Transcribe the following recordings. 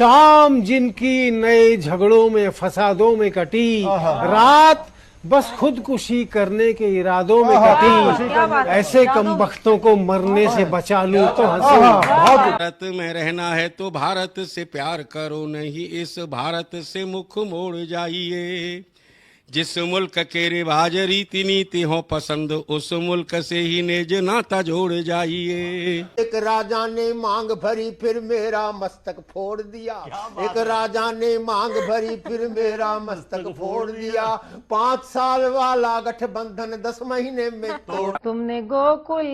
शाम जिनकी नए झगड़ों में फसादों में कटी, रात बस खुदकुशी करने के इरादों में कटी, ऐसे कमबख्तों को मरने से बचा लूं तो हंसी। भारत में रहना है तो भारत से प्यार करो, नहीं इस भारत से मुख मोड़ जाइए। जिस मुल्क के रिवाज रीति नीति हो पसंद, उस मुल्क से ही नेज नाता जोड़ जाइए। एक राजा ने मांग भरी फिर मेरा मस्तक फोड़ दिया। एक राजा ने मांग भरी फिर मेरा मस्तक फोड़ दिया। 5 साल वाला गठबंधन 10 महीने में तोड़। तुमने गोकुल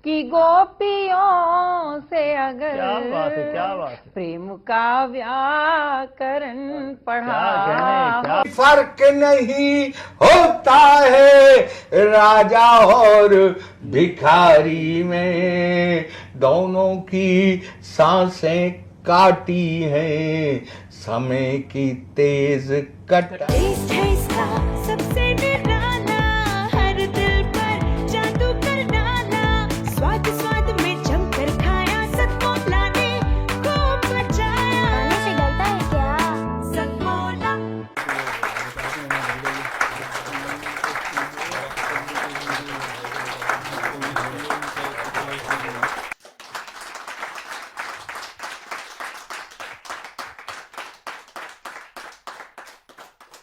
की गोपियों से अगर क्या बात है। प्रेम का व्याकरण पढ़ा, फर्क नहीं होता है राजा और भिखारी में, दोनों की सांसें काटी हैं समय की तेज कट। टेस्ट है इसका सबसे निराला, हर दिल पर जादू कर डाला। स्वाद स्वाद में जमकर खाया, सतमोला ने खूब बचाया। खाने से डरता है क्या? सतमोला।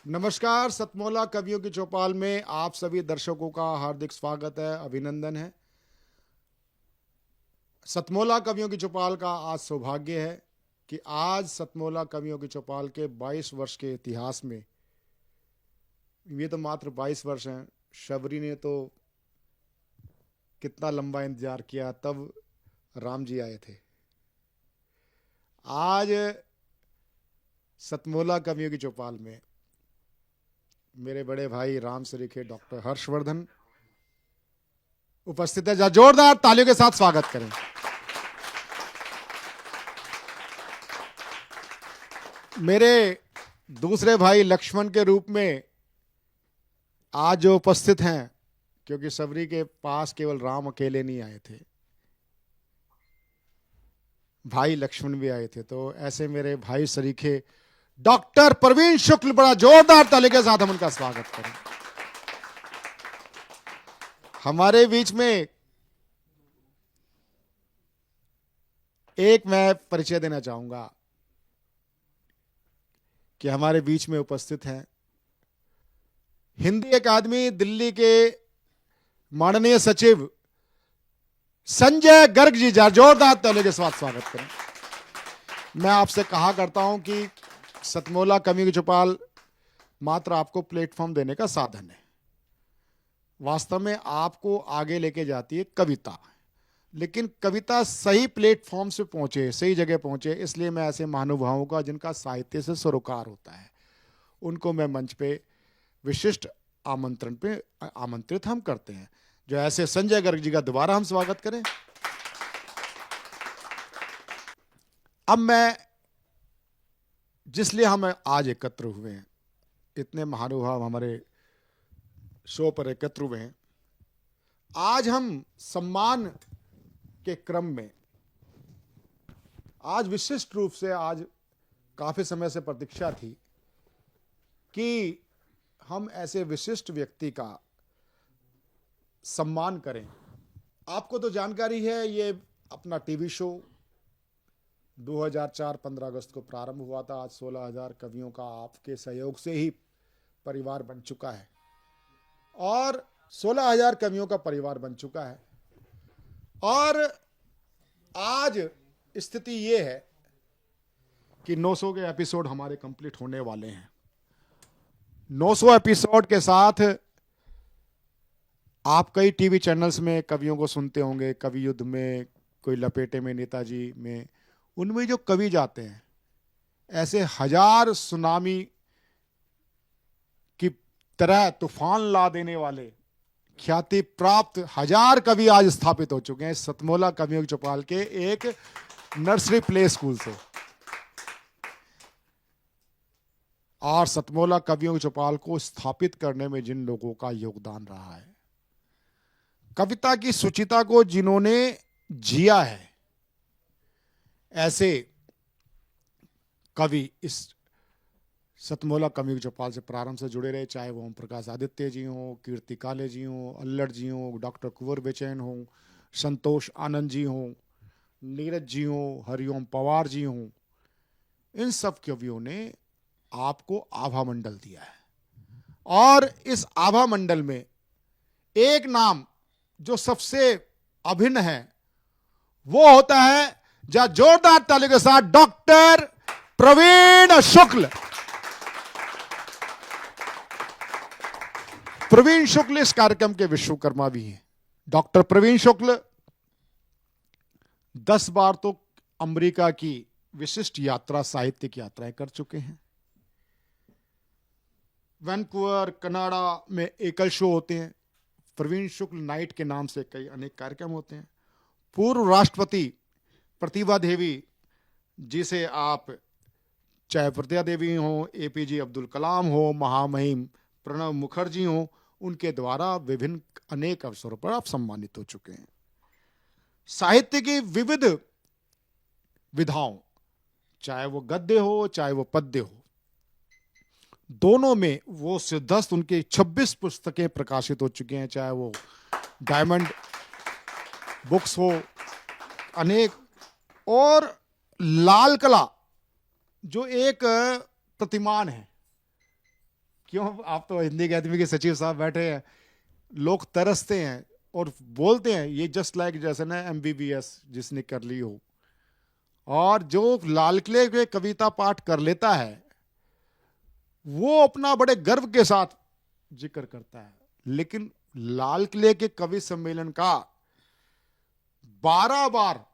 नमस्कार, सतमोला कवियों की चौपाल में आप सभी दर्शकों का हार्दिक स्वागत है, अभिनंदन है। सतमोला कवियों की चौपाल का आज सौभाग्य है कि आज सतमोला कवियों की चौपाल के 22 वर्ष के इतिहास में, ये तो मात्र 22 वर्ष हैं, शबरी ने तो कितना लंबा इंतजार किया, तब राम जी आए थे। आज सतमोला कवियों की चौपाल में मेरे बड़े भाई राम सरीखे डॉक्टर हर्षवर्धन उपस्थित है। जोरदार तालियों के साथ स्वागत करें। मेरे दूसरे भाई लक्ष्मण के रूप में आज जो उपस्थित हैं, क्योंकि सबरी के पास केवल राम अकेले नहीं आए थे, भाई लक्ष्मण भी आए थे, तो ऐसे मेरे भाई सरीखे डॉक्टर प्रवीण शुक्ल, बड़ा जोरदार ताली के साथ हम उनका स्वागत करें। हमारे बीच में एक मैं परिचय देना चाहूंगा कि हमारे बीच में उपस्थित हैं हिंदी अकादमी दिल्ली के माननीय सचिव संजय गर्ग जी, जोरदार ताली के साथ स्वागत करें। मैं आपसे कहा करता हूं कि सतमोला कवियों की चौपाल मात्र आपको प्लेटफॉर्म देने का साधन है, वास्तव में आपको आगे लेके जाती है कविता, लेकिन कविता सही प्लेटफॉर्म से पहुंचे, सही जगह पहुंचे, इसलिए मैं ऐसे महानुभावों का जिनका साहित्य से सरोकार होता है, उनको मैं मंच पे विशिष्ट आमंत्रण पे आमंत्रित हम करते हैं। जो ऐसे संजय गर्ग जी का दोबारा हम स्वागत करें। अब मैं जिसलिए हम आज एकत्र हुए हैं, इतने महानुभाव हमारे शो पर एकत्र हुए हैं, आज हम सम्मान के क्रम में आज विशिष्ट रूप से, आज काफी समय से प्रतीक्षा थी कि हम ऐसे विशिष्ट व्यक्ति का सम्मान करें। आपको तो जानकारी है, ये अपना टीवी शो 2004 15 अगस्त को प्रारंभ हुआ था। आज 16,000 कवियों का आपके सहयोग से ही परिवार बन चुका है, और 16,000 कवियों का परिवार बन चुका है। और आज स्थिति ये है कि 900 के एपिसोड हमारे कंप्लीट होने वाले हैं। 900 एपिसोड के साथ आप कई टीवी चैनल्स में कवियों को सुनते होंगे, कवि युद्ध में, कोई लपेटे में, नेताजी में, उनमें जो कवि जाते हैं, ऐसे हजार सुनामी की तरह तूफान ला देने वाले ख्याति प्राप्त हजार कवि आज स्थापित हो चुके हैं सतमोला कवियों की चौपाल के एक नर्सरी प्ले स्कूल से। और सतमोला कवियों की चौपाल को स्थापित करने में जिन लोगों का योगदान रहा है, कविता की सुचिता को जिन्होंने जिया है, ऐसे कवि इस सतमोला कवि चौपाल से प्रारंभ से जुड़े रहे, चाहे वो ओम प्रकाश आदित्य जी हों, कीर्ति काले जी हों, अल्लड़ जी हों, डॉक्टर कुंवर बेचैन हों, संतोष आनंद जी हों, नीरज जी हों, हरिओम पवार जी हों, इन सब कवियों ने आपको आभा मंडल दिया है। और इस आभा मंडल में एक नाम जो सबसे अभिन्न है वो होता है, जहां जोरदार ताली के साथ डॉक्टर प्रवीण शुक्ल। प्रवीण शुक्ल इस कार्यक्रम के विश्वकर्मा भी हैं। डॉक्टर प्रवीण शुक्ल 10 बार तो अमेरिका की विशिष्ट यात्रा, साहित्यिक यात्राएं कर चुके हैं। वैंकूवर कनाडा में एकल शो होते हैं, प्रवीण शुक्ल नाइट के नाम से कई अनेक कार्यक्रम होते हैं। पूर्व राष्ट्रपति प्रतिभा देवी, जिसे आप चाहे प्रतिभा देवी हो, एपीजे अब्दुल कलाम हो, महामहिम प्रणब मुखर्जी हो, उनके द्वारा विभिन्न अनेक अवसरों पर आप सम्मानित हो चुके हैं। साहित्य की विविध विधाओं, चाहे वो गद्य हो चाहे वो पद्य हो, दोनों में वो सिद्धस्त उनके 26 पुस्तकें प्रकाशित हो चुकी हैं, चाहे वो डायमंड बुक्स हो, अनेक। और लाल कला जो एक प्रतिमान है, क्यों, आप तो हिंदी अकादमी के सचिव साहब बैठे हैं, लोग तरसते हैं और बोलते हैं ये जस्ट लाइक जैसे ना MBBS जिसने कर ली हो। और जो लाल किले के कविता पाठ कर लेता है वो अपना बड़े गर्व के साथ जिक्र करता है, लेकिन लाल किले के कवि सम्मेलन का 12 बार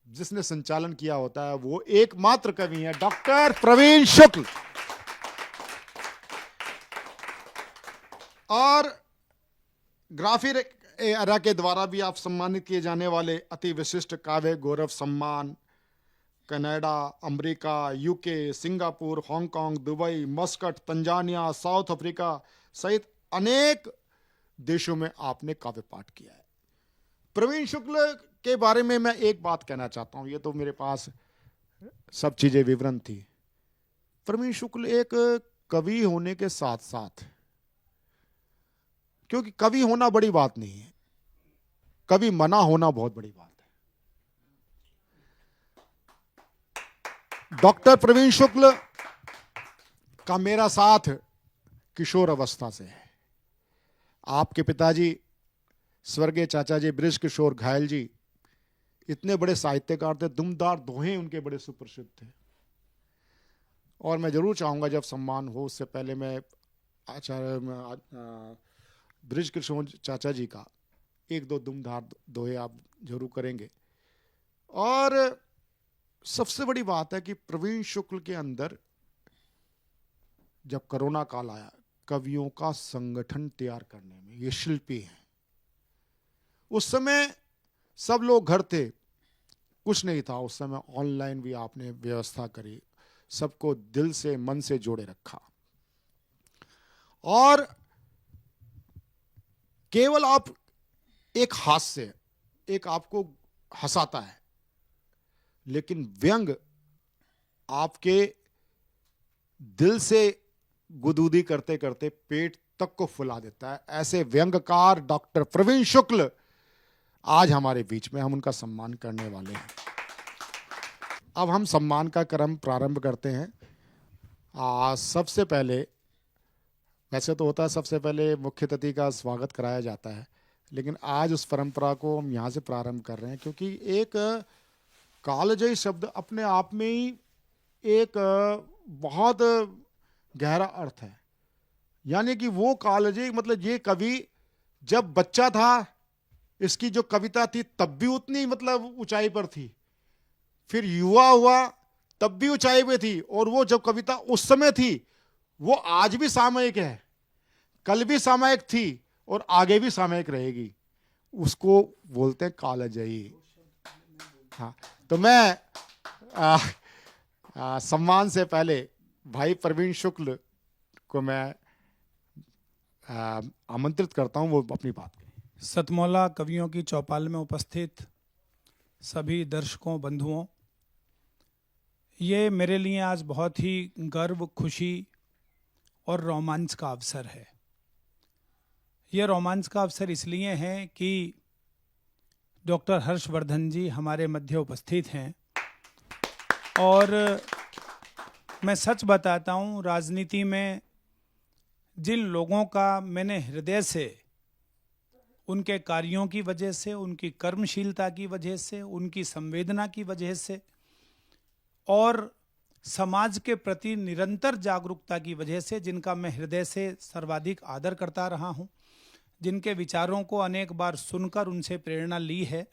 जिसने संचालन किया होता है वो एकमात्र कवि है डॉक्टर प्रवीण शुक्ल। और ग्राफी एरा के द्वारा भी आप सम्मानित किए जाने वाले अति विशिष्ट काव्य गौरव सम्मान Canada, America, UK, Singapore, Hong Kong, Dubai, Muscat, Tanzania, south Africa सहित अनेक देशों में आपने काव्य पाठ किया है। प्रवीण शुक्ल के बारे में मैं एक बात कहना चाहता हूं, ये तो मेरे पास सब चीजें विवरण थी। प्रवीण शुक्ल एक कवि होने के साथ साथ, क्योंकि कवि होना बड़ी बात नहीं है, कवि मना होना बहुत बड़ी बात है। डॉक्टर प्रवीण शुक्ल का मेरा साथ किशोर अवस्था से है। आपके पिताजी स्वर्गीय चाचा जी बृज किशोर घायल जी इतने बड़े साहित्यकार थे, दुमदार दोहे उनके बड़े सुप्रसिद्ध थे। और मैं जरूर चाहूंगा जब सम्मान हो उससे पहले मैं आचार्य बृज किशोर चाचा जी का 1-2 दुमदार दोहे आप जरूर करेंगे। और सबसे बड़ी बात है कि प्रवीण शुक्ल के अंदर जब कोरोना काल आया, कवियों का संगठन तैयार करने में ये शिल्पी हैं। उस समय सब लोग घर थे, कुछ नहीं था, उस समय ऑनलाइन भी आपने व्यवस्था करी, सबको दिल से मन से जोड़े रखा। और केवल आप एक हास्य, एक आपको हंसाता है, लेकिन व्यंग आपके दिल से गुदगुदी करते करते पेट तक को फुला देता है। ऐसे व्यंगकार डॉक्टर प्रवीण शुक्ल आज हमारे बीच में, हम उनका सम्मान करने वाले हैं। अब हम सम्मान का क्रम प्रारंभ करते हैं। सबसे पहले, वैसे तो होता है सबसे पहले मुख्य अतिथि का स्वागत कराया जाता है, लेकिन आज उस परंपरा को हम यहाँ से प्रारंभ कर रहे हैं, क्योंकि एक कालजयी शब्द अपने आप में ही एक बहुत गहरा अर्थ है। यानी कि वो कालजयी मतलब ये कवि जब बच्चा था, इसकी जो कविता थी तब भी उतनी मतलब ऊंचाई पर थी, फिर युवा हुआ तब भी ऊंचाई पे थी, और वो जब कविता उस समय थी वो आज भी सामयिक है, कल भी सामयिक थी और आगे भी सामयिक रहेगी। उसको बोलते हैं कालजयी। हाँ, तो मैं सम्मान से पहले भाई प्रवीण शुक्ल को मैं आमंत्रित करता हूं, वो अपनी बात करें। सतमौला कवियों की चौपाल में उपस्थित सभी दर्शकों, बंधुओं ये मेरे लिए आज बहुत ही गर्व, खुशी और रोमांच का अवसर है। ये रोमांच का अवसर इसलिए है कि डॉक्टर हर्षवर्धन जी हमारे मध्य उपस्थित हैं और मैं सच बताता हूँ, राजनीति में जिन लोगों का मैंने हृदय से, उनके कार्यों की वजह से, उनकी कर्मशीलता की वजह से, उनकी संवेदना की वजह से और समाज के प्रति निरंतर जागरूकता की वजह से, जिनका मैं हृदय से सर्वाधिक आदर करता रहा हूं, जिनके विचारों को अनेक बार सुनकर उनसे प्रेरणा ली है,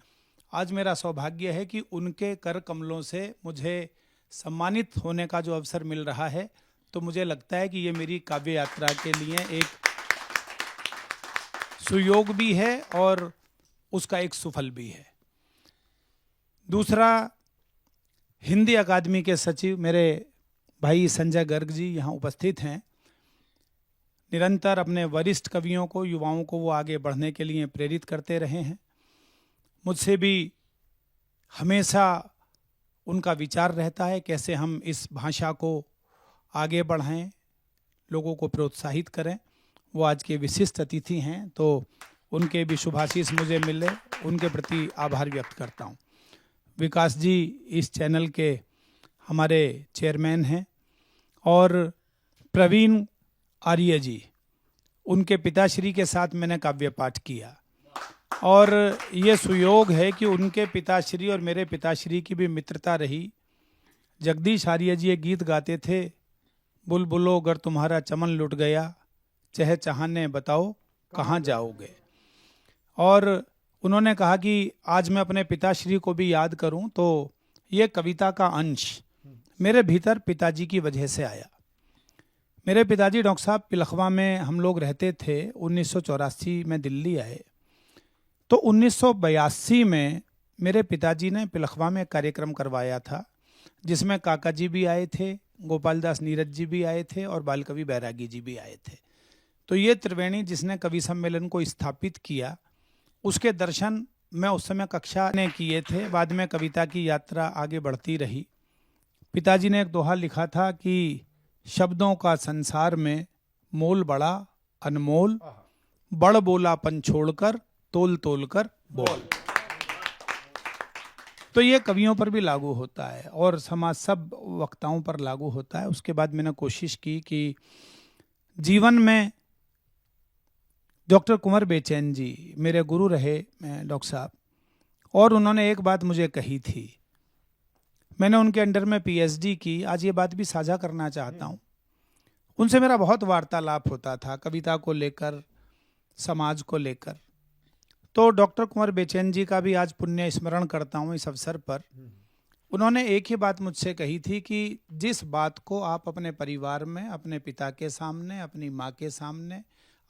आज मेरा सौभाग्य है कि उनके कर कमलों से मुझे सम्मानित होने का जो अवसर मिल रहा है, तो मुझे लगता है कि ये मेरी काव्य यात्रा के लिए एक सुयोग भी है और उसका एक सुफल भी है। दूसरा, हिंदी अकादमी के सचिव मेरे भाई संजय गर्ग जी यहाँ उपस्थित हैं। निरंतर अपने वरिष्ठ कवियों को, युवाओं को वो आगे बढ़ने के लिए प्रेरित करते रहे हैं। मुझसे भी हमेशा उनका विचार रहता है कैसे हम इस भाषा को आगे बढ़ाएं, लोगों को प्रोत्साहित करें। वो आज के विशिष्ट अतिथि हैं, तो उनके भी शुभाशीष मुझे मिले, उनके प्रति आभार व्यक्त करता हूँ। विकास जी इस चैनल के हमारे चेयरमैन हैं और प्रवीण आर्य जी, उनके पिताश्री के साथ मैंने काव्य पाठ किया और ये सुयोग है कि उनके पिताश्री और मेरे पिताश्री की भी मित्रता रही। जगदीश आर्य जी एक गीत गाते थे, बुलबुलो अगर तुम्हारा चमन लुट गया, चहचाहने बताओ कहाँ जाओगे। और उन्होंने कहा कि आज मैं अपने पिताश्री को भी याद करूं, तो ये कविता का अंश मेरे भीतर पिताजी की वजह से आया। मेरे पिताजी डॉक्टर साहब पिलखवा में हम लोग रहते थे। 1984 में दिल्ली आए, तो 1982 में मेरे पिताजी ने पिलखवा में कार्यक्रम करवाया था जिसमें काका जी भी आए थे, गोपाल दास नीरज जी भी आए थे और बालकवि बैरागी जी भी आए थे। तो ये त्रिवेणी जिसने कवि सम्मेलन को स्थापित किया, उसके दर्शन मैं उस समय कक्षा ने किए थे। बाद में कविता की यात्रा आगे बढ़ती रही। पिताजी ने एक दोहा लिखा था कि शब्दों का संसार में मोल बड़ा अनमोल, बड़ बोलापन छोड़कर तोल तोल कर बोल। तो ये कवियों पर भी लागू होता है और समाज सब वक्ताओं पर लागू होता है। उसके बाद मैंने कोशिश की कि जीवन में डॉक्टर कुंवर बेचैन जी मेरे गुरु रहे डॉक्टर साहब, और उन्होंने एक बात मुझे कही थी। मैंने उनके अंडर में पीएचडी की। आज ये बात भी साझा करना चाहता हूँ। उनसे मेरा बहुत वार्तालाप होता था कविता को लेकर, समाज को लेकर। तो डॉक्टर कुंवर बेचैन जी का भी आज पुण्य स्मरण करता हूँ इस अवसर पर। उन्होंने एक ही बात मुझसे कही थी कि जिस बात को आप अपने परिवार में, अपने पिता के सामने, अपनी माँ के सामने,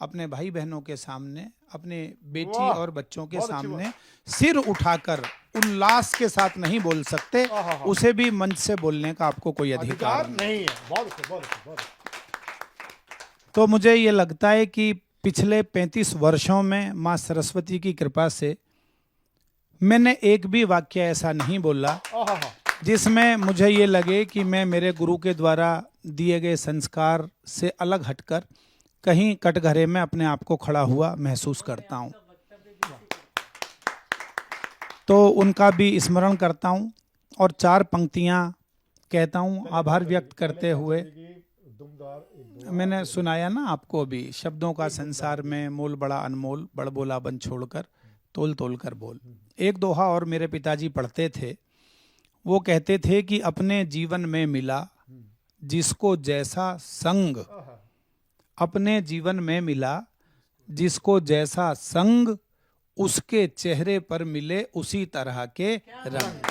अपने भाई बहनों के सामने, अपने बेटी और बच्चों के सामने सिर उठाकर उल्लास के साथ नहीं बोल सकते, उसे भी मंच से बोलने का आपको कोई अधिकार नहीं है। बहुत। तो मुझे ये लगता है कि पिछले 35 वर्षों में माँ सरस्वती की कृपा से मैंने एक भी वाक्य ऐसा नहीं बोला जिसमें मुझे ये लगे कि मैं मेरे गुरु के द्वारा दिए गए संस्कार से अलग हटकर कहीं कटघरे में अपने आप को खड़ा हुआ महसूस करता हूं। तो उनका भी स्मरण करता हूं और 4 पंक्तियां कहता हूं आभार व्यक्त करते हुए। मैंने सुनाया ना आपको भी, शब्दों का संसार में मोल बड़ा अनमोल, बड़ बोला बन छोड़कर तोल तोल कर बोल। एक दोहा और मेरे पिताजी पढ़ते थे। वो कहते थे कि अपने जीवन में मिला जिसको जैसा संग, अपने जीवन में मिला जिसको जैसा संग, उसके चेहरे पर मिले उसी तरह के रंग।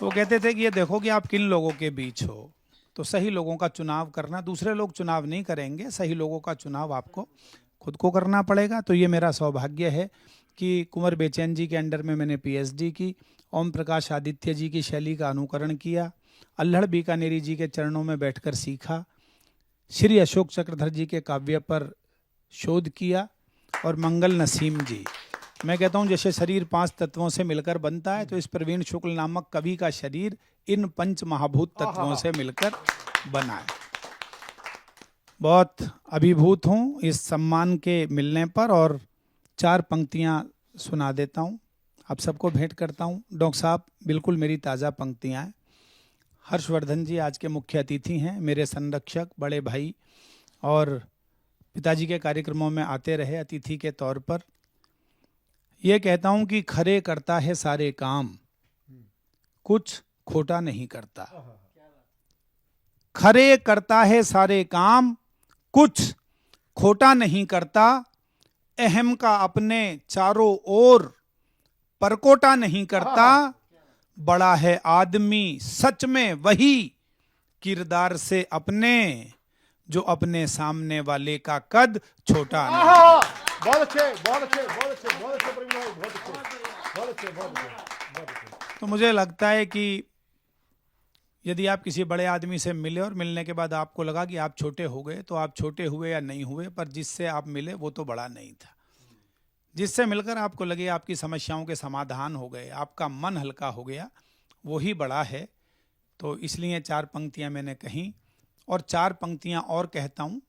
वो कहते थे कि ये देखो कि आप किन लोगों के बीच हो, तो सही लोगों का चुनाव करना। दूसरे लोग चुनाव नहीं करेंगे, सही लोगों का चुनाव आपको खुद को करना पड़ेगा। तो ये मेरा सौभाग्य है कि कुंवर बेचैन जी के अंडर में मैंने पीएचडी की, ओम प्रकाश आदित्य जी की शैली का अनुकरण किया, अल्हड़ बीकानेरी जी के चरणों में बैठकर सीखा, श्री अशोक चक्रधर जी के काव्य पर शोध किया और मंगल नसीम जी मैं कहता हूं जैसे शरीर 5 तत्वों से मिलकर बनता है, तो इस प्रवीण शुक्ल नामक कवि का शरीर इन 5 महाभूत तत्वों से मिलकर बना है। बहुत अभिभूत हूं इस सम्मान के मिलने पर, और 4 पंक्तियां सुना देता हूं, आप सबको भेंट करता हूं। डॉक्टर साहब, बिल्कुल मेरी ताज़ा पंक्तियां हैं। हर्षवर्धन जी आज के मुख्य अतिथि हैं, मेरे संरक्षक, बड़े भाई, और पिताजी के कार्यक्रमों में आते रहे अतिथि के तौर पर। ये कहता हूं कि खरे करता है सारे काम, कुछ खोटा नहीं करता। खरे करता है सारे काम, कुछ खोटा नहीं करता। अहम का अपने चारों ओर परकोटा नहीं करता। बड़ा है आदमी सच में वही, किरदार से अपने, जो अपने सामने वाले का कद छोटा नहीं। बहुत अच्छे, बहुत अच्छे, बहुत अच्छे, बहुत अच्छे प्रवीण भाई, बहुत अच्छे, बहुत अच्छे, बहुत अच्छे, बहुत अच्छे। तो मुझे लगता है कि यदि आप किसी बड़े आदमी से मिले और मिलने के बाद आपको लगा कि आप छोटे हो गए, तो आप छोटे हुए या नहीं हुए, पर जिससे आप मिले वो तो बड़ा नहीं था। जिससे मिलकर आपको लगे आपकी समस्याओं के समाधान हो गए, आपका मन हल्का हो गया, वही बड़ा है। तो इसलिए 4 पंक्तियां मैंने कहीं, और 4 पंक्तियां और कहता हूं।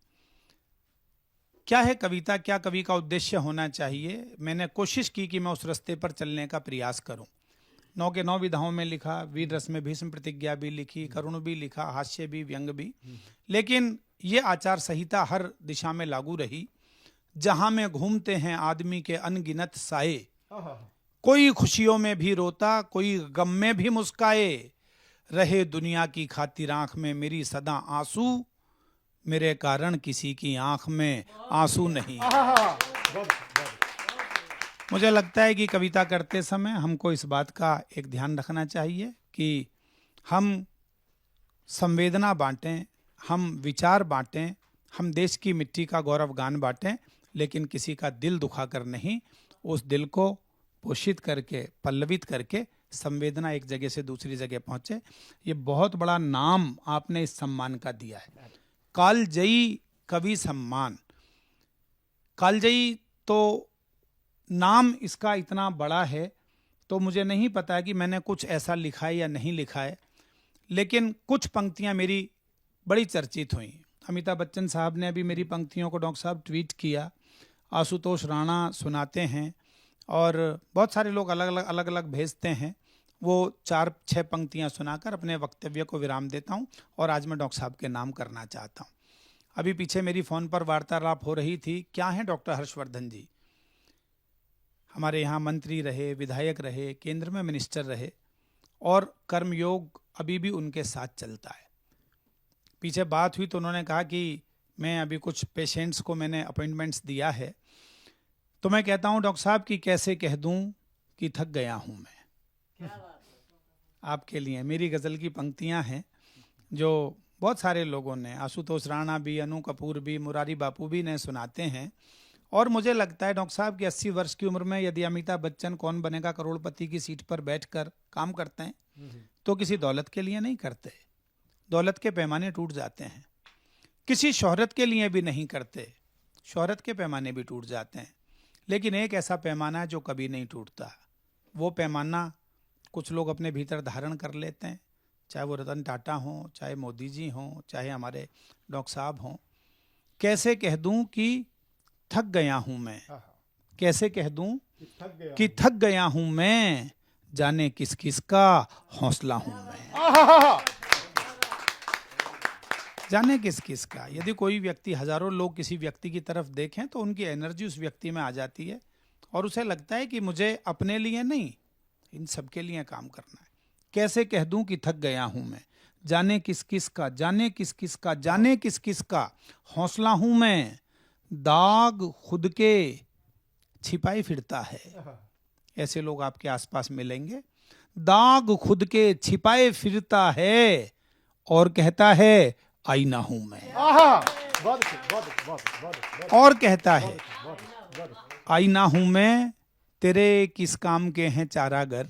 क्या है कविता, क्या कवि का उद्देश्य होना चाहिए, मैंने कोशिश की कि मैं उस रास्ते पर चलने का प्रयास करूं। 9 के 9 विधाओं में लिखा, वीर रस में भीष्म प्रतिज्ञा भी लिखी, करुण भी लिखा, हास्य भी, व्यंग भी, लेकिन ये आचार संहिता हर दिशा में लागू रही। जहां में घूमते हैं आदमी के अनगिनत साए, कोई खुशियों में भी रोता, कोई गम में भी मुस्काए। रहे दुनिया की खातिर आंख में मेरी सदा आंसू, मेरे कारण किसी की आंख में आंसू नहीं। मुझे लगता है कि कविता करते समय हमको इस बात का एक ध्यान रखना चाहिए कि हम संवेदना बांटें, हम विचार बांटें, हम देश की मिट्टी का गौरव गान बांटें, लेकिन किसी का दिल दुखाकर नहीं। उस दिल को पोषित करके, पल्लवित करके संवेदना एक जगह से दूसरी जगह पहुंचे। ये बहुत बड़ा नाम आपने इस सम्मान का दिया है, कालजयी कवि सम्मान। कालजयी तो नाम इसका इतना बड़ा है, तो मुझे नहीं पता है कि मैंने कुछ ऐसा लिखा है या नहीं लिखा है, लेकिन कुछ पंक्तियां मेरी बड़ी चर्चित हुई। अमिताभ बच्चन साहब ने अभी मेरी पंक्तियों को डॉक्टर साहब ट्वीट किया, आशुतोष राणा सुनाते हैं, और बहुत सारे लोग अलग अलग भेजते हैं। वो 4-6 पंक्तियां सुनाकर अपने वक्तव्य को विराम देता हूं, और आज मैं डॉक्टर साहब के नाम करना चाहता हूं। अभी पीछे मेरी फ़ोन पर वार्तालाप हो रही थी, क्या है डॉक्टर हर्षवर्धन जी, हमारे यहाँ मंत्री रहे, विधायक रहे, केंद्र में मिनिस्टर रहे, और कर्मयोग अभी भी उनके साथ चलता है। पीछे बात हुई तो उन्होंने कहा कि मैं अभी कुछ पेशेंट्स को मैंने अपॉइंटमेंट्स दिया है, तो मैं कहता हूं डॉक्टर साहब कि कैसे कह दूं कि थक गया हूं मैं। आपके लिए मेरी गज़ल की पंक्तियां हैं जो बहुत सारे लोगों ने, आशुतोष राणा भी, अनु कपूर भी, मुरारी बापू भी ने सुनाते हैं। और मुझे लगता है डॉक्टर साहब कि 80 वर्ष की उम्र में यदि अमिताभ बच्चन कौन बनेगा करोड़पति की सीट पर बैठकर काम करते हैं, तो किसी दौलत के लिए नहीं करते। दौलत के पैमाने टूट जाते हैं। किसी शोहरत के लिए भी नहीं करते, शोहरत के पैमाने भी टूट जाते हैं। लेकिन एक ऐसा पैमाना है जो कभी नहीं टूटता। वो पैमाना कुछ लोग अपने भीतर धारण कर लेते हैं, चाहे वो रतन टाटा हों, चाहे मोदी जी हों, चाहे हमारे डॉक्टर साहब हों। कैसे कह दूं कि थक गया हूं मैं, कैसे कह दूं कि थक गया हूं मैं, जाने किस किस का हौसला हूं मैं, जाने किस किस का। यदि कोई व्यक्ति, हजारों लोग किसी व्यक्ति की तरफ देखें तो उनकी एनर्जी उस व्यक्ति में आ जाती है, और उसे लगता है कि मुझे अपने लिए नहीं, इन सबके लिए काम करना है। कैसे कह दूं कि थक गया हूं मैं, जाने किस किस का, जाने किस किस का, जाने किस किस का हौसला हूं मैं, दाग खुद के छिपाए फिरता है। ऐसे लोग आपके आसपास मिलेंगे। दाग खुद के छिपाए फिरता है और कहता है आईना हूं मैं। और कहता है आईना हूं मैं, तेरे किस काम के हैं चारागर।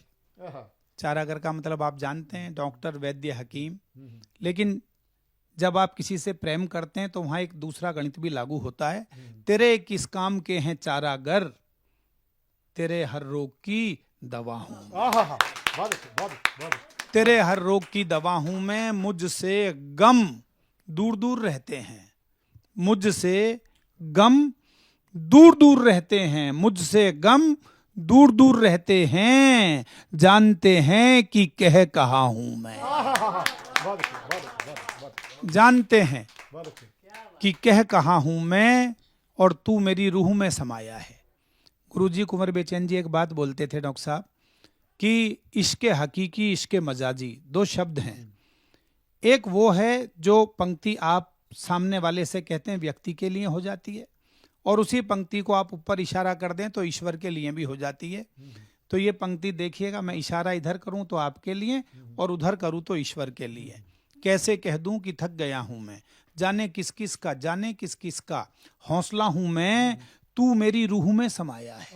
चारागर का मतलब आप जानते हैं, डॉक्टर, वैद्य, हकीम। लेकिन जब आप किसी से प्रेम करते हैं तो वहां एक दूसरा गणित भी लागू होता है। तेरे किस काम के हैं चारागर, तेरे हर रोग की दवा हूं मैं। बहुत अच्छे, बहुत अच्छे, बहुत अच्छे। तेरे हर रोग की दवा हूं मैं, मुझसे गम दूर दूर रहते हैं, मुझसे गम दूर दूर रहते हैं, मुझसे गम दूर दूर रहते हैं, जानते हैं कि कह कहा हूं मैं। बहुत अच्छे, बहुत अच्छे, बहुत अच्छे, जानते हैं बहुत अच्छे। कि कह कहा हूं मैं और तू मेरी रूह में समाया है। गुरुजी कुंवर बेचैन जी एक बात बोलते थे डॉक्टर साहब कि इश्क हकीकी, इश्क मजाजी, दो शब्द हैं। एक वो है जो पंक्ति आप सामने वाले से कहते हैं व्यक्ति के लिए हो जाती है, और उसी पंक्ति को आप ऊपर इशारा कर दें तो ईश्वर के लिए भी हो जाती है। तो ये पंक्ति देखिएगा, मैं इशारा इधर करूं तो आपके लिए और उधर करूं तो ईश्वर के लिए। कैसे कह दूं कि थक गया हूं मैं, जाने किस किस का, जाने किस किस का हौसला हूं मैं, तू मेरी रूह में समाया है,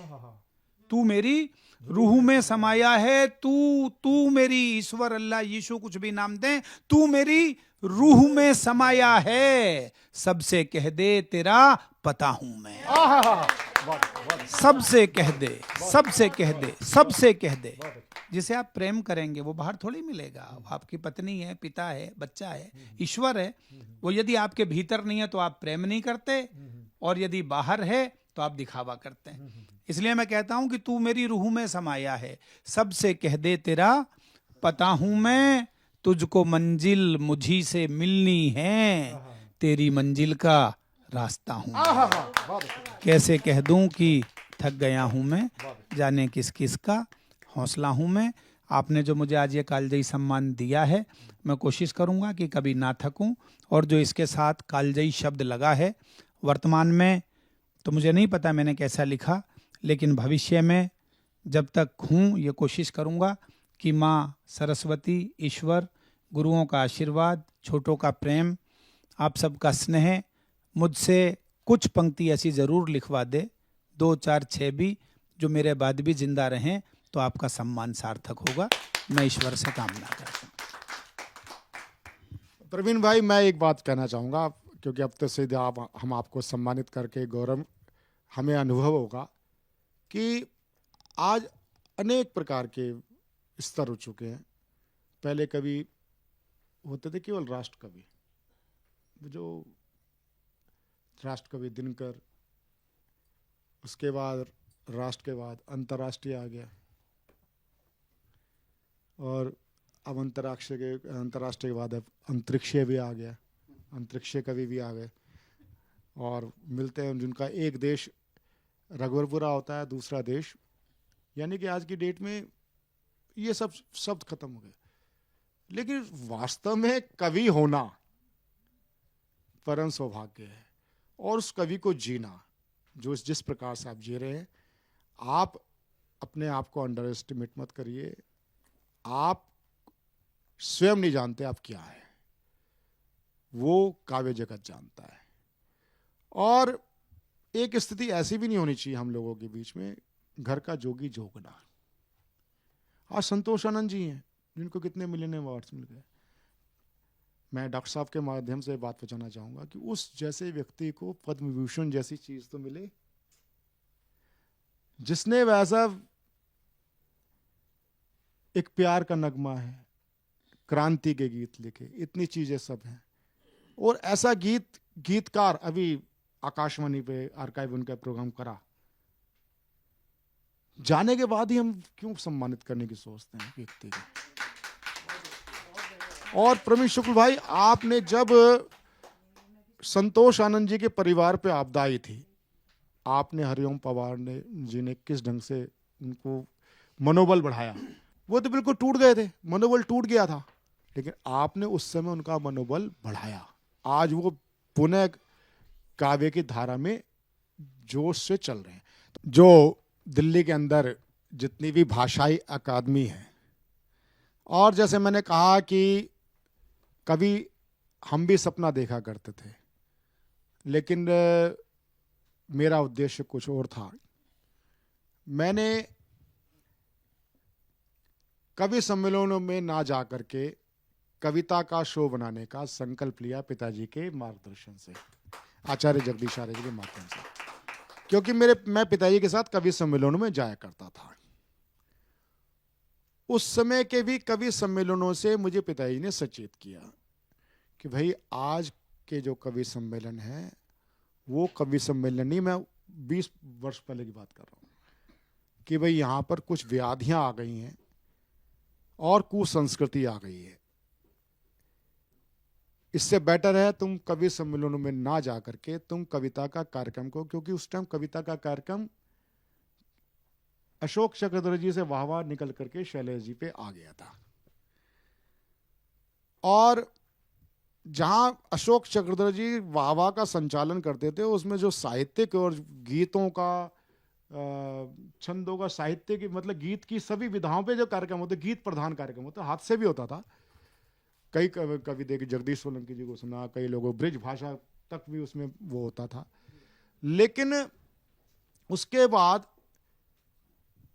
तू मेरी रूह में समाया है, तू मेरी, ईश्वर अल्लाह यीशु कुछ भी नाम दें, तू मेरी रूह में समाया है, सबसे कह दे तेरा पता हूं मैं। सबसे कह दे, सबसे कह दे, सबसे कह दे। जिसे आप प्रेम करेंगे वो बाहर थोड़ी मिलेगा, वो आपकी पत्नी है, पिता है, बच्चा है, ईश्वर है। वो यदि आपके भीतर नहीं है तो आप प्रेम नहीं करते, और यदि बाहर है तो आप दिखावा करते हैं। इसलिए मैं कहता हूं कि तू मेरी रूह में समाया है, सबसे कह दे तेरा पता हूं मैं, तुझको मंजिल मुझी से मिलनी है, तेरी मंजिल का रास्ता हूं। कैसे कह दूं कि थक गया हूं मैं, जाने किस किस का हौसला हूं मैं। आपने जो मुझे आज ये कालजयी सम्मान दिया है, मैं कोशिश करूंगा कि कभी ना थकूं, और जो इसके साथ कालजयी शब्द लगा है, वर्तमान में तो मुझे नहीं पता मैंने कैसा लिखा, लेकिन भविष्य में जब तक हूँ ये कोशिश करूँगा कि माँ सरस्वती, ईश्वर, गुरुओं का आशीर्वाद, छोटों का प्रेम, आप सबका स्नेह मुझसे कुछ पंक्ति ऐसी ज़रूर लिखवा दे, 2, 4, 6 भी, जो मेरे बाद भी जिंदा रहें, तो आपका सम्मान सार्थक होगा। मैं ईश्वर से कामना करता हूँ। प्रवीण भाई, मैं एक बात कहना चाहूँगा, क्योंकि अब तो सीधे हम आपको सम्मानित करके गौरव हमें अनुभव होगा कि आज अनेक प्रकार के स्तर हो चुके हैं। पहले कवि होते थे केवल राष्ट्र कवि, जो राष्ट्र कवि दिनकर, उसके बाद राष्ट्र के बाद अंतर्राष्ट्रीय आ गया, और अब अंतर्राष्ट्रीय के बाद अब अंतरिक्षीय भी आ गया, अंतरिक्षीय कवि भी आ गए, और मिलते हैं जिनका एक देश रघुवरपुरा होता है, दूसरा देश, यानी कि आज की डेट में ये सब शब्द खत्म हो गए। लेकिन वास्तव में कवि होना परम सौभाग्य है, और उस कवि को जीना जो जिस प्रकार से आप जी रहे हैं, आप अपने आप को अंडर एस्टिमेट मत करिए। आप स्वयं नहीं जानते आप क्या है, वो काव्य जगत जानता है। और एक स्थिति ऐसी भी नहीं होनी चाहिए हम लोगों के बीच में, घर का जोगी जोगना। आज संतोष आनंद जी हैं, जिनको कितने मिलियन अवार्ड्स मिल गए। मैं डॉक्टर साहब के माध्यम से बात पहुंचाना चाहूंगा कि उस जैसे व्यक्ति को पद्म विभूषण जैसी चीज तो मिले, जिसने वैसा एक प्यार का नगमा है, क्रांति के गीत लिखे, इतनी चीजें सब हैं, और ऐसा गीतकार अभी आकाशवाणी पे आर्काइव उनका प्रोग्राम करा, जाने के बाद ही हम क्यों सम्मानित करने की सोचते हैं व्यक्ति को। और प्रवीण शुक्ल भाई, आपने जब संतोष आनंद जी के परिवार पे आपदा आई थी, आपने हरिओम पवार जी ने किस ढंग से उनको मनोबल बढ़ाया। वो तो बिल्कुल टूट गए थे, मनोबल टूट गया था, लेकिन आपने उस समय उनका मनोबल बढ़ाया। आज वो पुनः काव्य की धारा में जोश से चल रहे हैं। जो दिल्ली के अंदर जितनी भी भाषाई अकादमी है, और जैसे मैंने कहा कि कभी हम भी सपना देखा करते थे, लेकिन मेरा उद्देश्य कुछ और था। मैंने कवि सम्मेलनों में ना जा करके कविता का शो बनाने का संकल्प लिया पिताजी के मार्गदर्शन से, आचार्य जगदीश आर्य जी के माध्यम से। क्योंकि मैं पिताजी के साथ कवि सम्मेलनों में जाया करता था। उस समय के भी कवि सम्मेलनों से मुझे पिताजी ने सचेत किया कि भाई आज के जो कवि सम्मेलन है वो कवि सम्मेलन नहीं, मैं 20 वर्ष पहले की बात कर रहा हूं, कि भाई यहां पर कुछ व्याधियां आ गई हैं और कुसंस्कृति आ गई है। इससे बेटर है तुम कवि सम्मेलनों में ना जा करके तुम कविता का कार्यक्रम को, क्योंकि उस टाइम कविता का कार्यक्रम अशोक चक्रधर जी से वाहवा निकल करके शैलेश जी पे आ गया था। और जहां अशोक चक्रधर जी वाहवा का संचालन करते थे उसमें जो साहित्यिक और गीतों का छंदों का साहित्य की मतलब गीत की सभी विधाओं पे जो कार्यक्रम होते, गीत प्रधान कार्यक्रम होते, हाथ से भी होता था। कई कवि देखिए जगदीश सोलंकी जी को सुना, कई लोगों ब्रिज भाषा तक भी उसमें वो होता था। लेकिन उसके बाद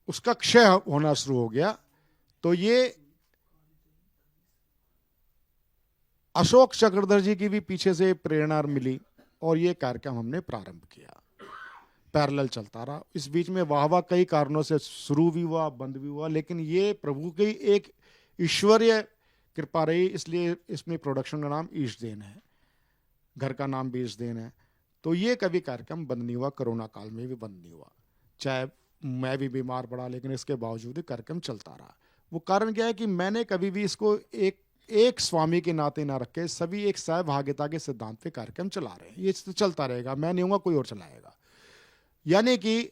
उसका क्षय होना शुरू हो गया। तो ये अशोक चक्रधर जी की भी पीछे से प्रेरणा मिली और ये कार्यक्रम हमने प्रारंभ किया, पैरेलल चलता रहा। इस बीच में वाहवा कई कारणों से शुरू भी हुआ, बंद भी हुआ, लेकिन ये प्रभु की एक ईश्वरीय कृपा रही, इसलिए इसमें प्रोडक्शन का नाम ईशदेन है, घर का नाम भी ईशदेन है। तो ये कभी कार्यक्रम बंद नहीं हुआ, कोरोना काल में भी बंद नहीं हुआ, चाहे मैं भी बीमार पड़ा, लेकिन इसके बावजूद ही कार्यक्रम चलता रहा। वो कारण क्या है कि मैंने कभी भी इसको एक स्वामी के नाते ना रखे, सभी एक सहभागिता के सिद्धांत पे कार्यक्रम चला रहे हैं। ये तो चलता रहेगा, मैं नहीं हूंगा, कोई और चलाएगा। यानी कि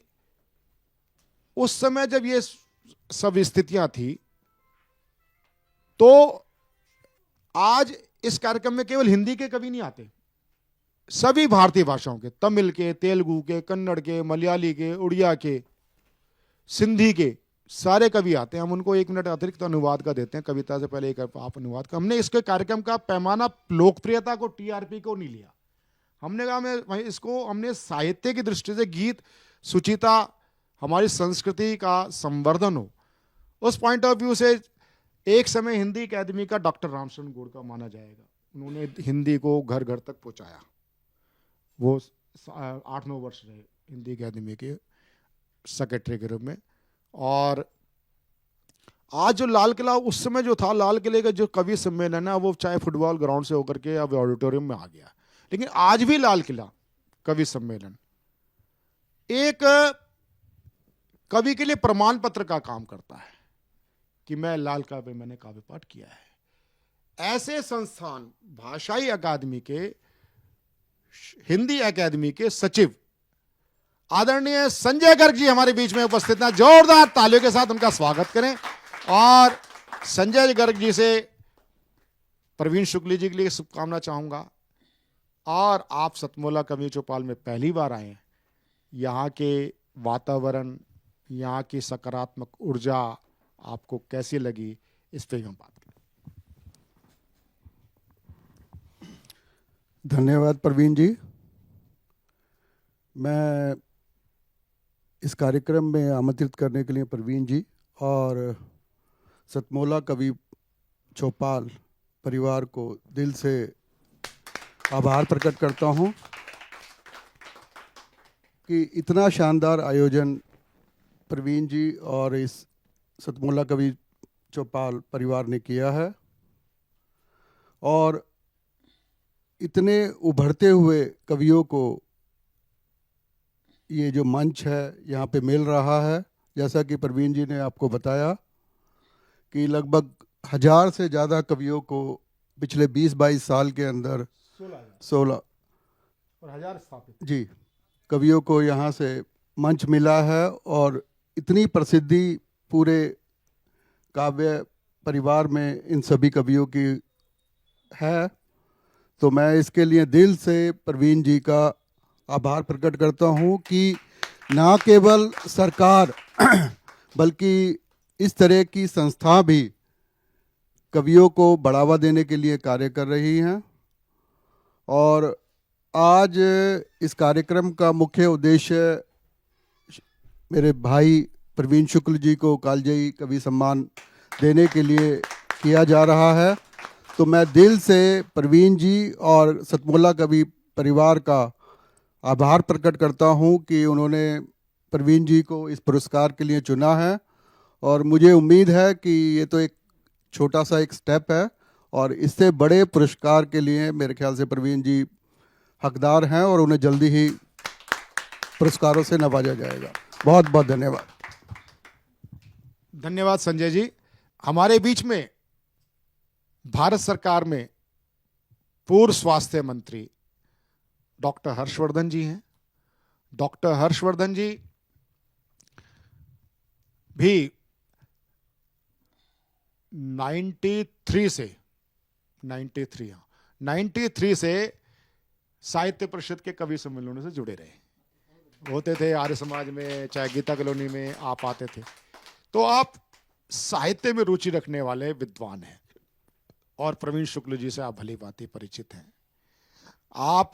उस समय जब ये सब स्थितियां थी, तो आज इस कार्यक्रम में केवल हिंदी के कवि नहीं आते, सभी भारतीय भाषाओं के, तमिल के, तेलुगु के, कन्नड़ के, मलयाली के, उड़िया के, सिंधी के सारे कवि आते हैं। हम उनको 1 मिनट अतिरिक्त अनुवाद का देते हैं, कविता से पहले एक आप अनुवाद का। हमने इसके कार्यक्रम का पैमाना लोकप्रियता को, टीआरपी को नहीं लिया। हमने कहा इसको हमने साहित्य की दृष्टि से गीत सुचिता, हमारी संस्कृति का संवर्धन हो, उस पॉइंट ऑफ व्यू से एक समय हिंदी अकादमी का डॉक्टर रामचंद्र गोड़ का माना जाएगा। उन्होंने हिंदी को घर घर तक पहुंचाया। वो 8-9 वर्ष रहे हिंदी अकादमी के सेक्रेटरी के रूप में। और आज जो लाल किला, उस समय जो था लाल किले का जो कवि सम्मेलन है, वो चाहे फुटबॉल ग्राउंड से होकर के अब ऑडिटोरियम में आ गया, लेकिन आज भी लाल किला कवि सम्मेलन एक कवि के लिए प्रमाण पत्र का काम करता है कि मैं लाल किला पे मैंने काव्य पाठ किया है। ऐसे संस्थान भाषाई अकादमी के, हिंदी अकादमी के सचिव आदरणीय संजय गर्ग जी हमारे बीच में उपस्थित हैं। जोरदार तालियों के साथ उनका स्वागत करें। और संजय गर्ग जी से प्रवीण शुक्ल जी के लिए शुभकामना चाहूंगा। और आप सतमोला कवि चौपाल में पहली बार आए हैं, यहाँ के वातावरण, यहाँ की सकारात्मक ऊर्जा आपको कैसी लगी, इस पर हम बात करें। धन्यवाद प्रवीण जी। मैं इस कार्यक्रम में आमंत्रित करने के लिए प्रवीण जी और सतमोला कवि चौपाल परिवार को दिल से आभार प्रकट करता हूं कि इतना शानदार आयोजन प्रवीण जी और इस सतमोला कवि चौपाल परिवार ने किया है और इतने उभरते हुए कवियों को ये जो मंच है यहाँ पे मिल रहा है। जैसा कि प्रवीण जी ने आपको बताया कि लगभग 1000 से ज़्यादा कवियों को पिछले 20-22 साल के अंदर 16 और 1000 स्थापित जी कवियों को यहाँ से मंच मिला है और इतनी प्रसिद्धि पूरे काव्य परिवार में इन सभी कवियों की है। तो मैं इसके लिए दिल से प्रवीण जी का आभार प्रकट करता हूँ कि ना केवल सरकार बल्कि इस तरह की संस्था भी कवियों को बढ़ावा देने के लिए कार्य कर रही हैं। और आज इस कार्यक्रम का मुख्य उद्देश्य मेरे भाई प्रवीण शुक्ल जी को कालजयी कवि सम्मान देने के लिए किया जा रहा है। तो मैं दिल से प्रवीण जी और सतमोला कवि परिवार का आभार प्रकट करता हूं कि उन्होंने प्रवीण जी को इस पुरस्कार के लिए चुना है, और मुझे उम्मीद है कि ये तो एक छोटा सा एक स्टेप है, और इससे बड़े पुरस्कार के लिए मेरे ख्याल से प्रवीण जी हकदार हैं और उन्हें जल्दी ही पुरस्कारों से नवाजा जाएगा। बहुत बहुत धन्यवाद। धन्यवाद संजय जी। हमारे बीच में भारत सरकार में पूर्व स्वास्थ्य मंत्री डॉक्टर हर्षवर्धन जी हैं। डॉक्टर हर्षवर्धन जी भी 93 से साहित्य परिषद के कवि सम्मेलनों से जुड़े रहे, होते थे आर्य समाज में, चाहे गीता कॉलोनी में आप आते थे। तो आप साहित्य में रुचि रखने वाले विद्वान हैं, और प्रवीण शुक्ल जी से आप भली भांति परिचित हैं। आप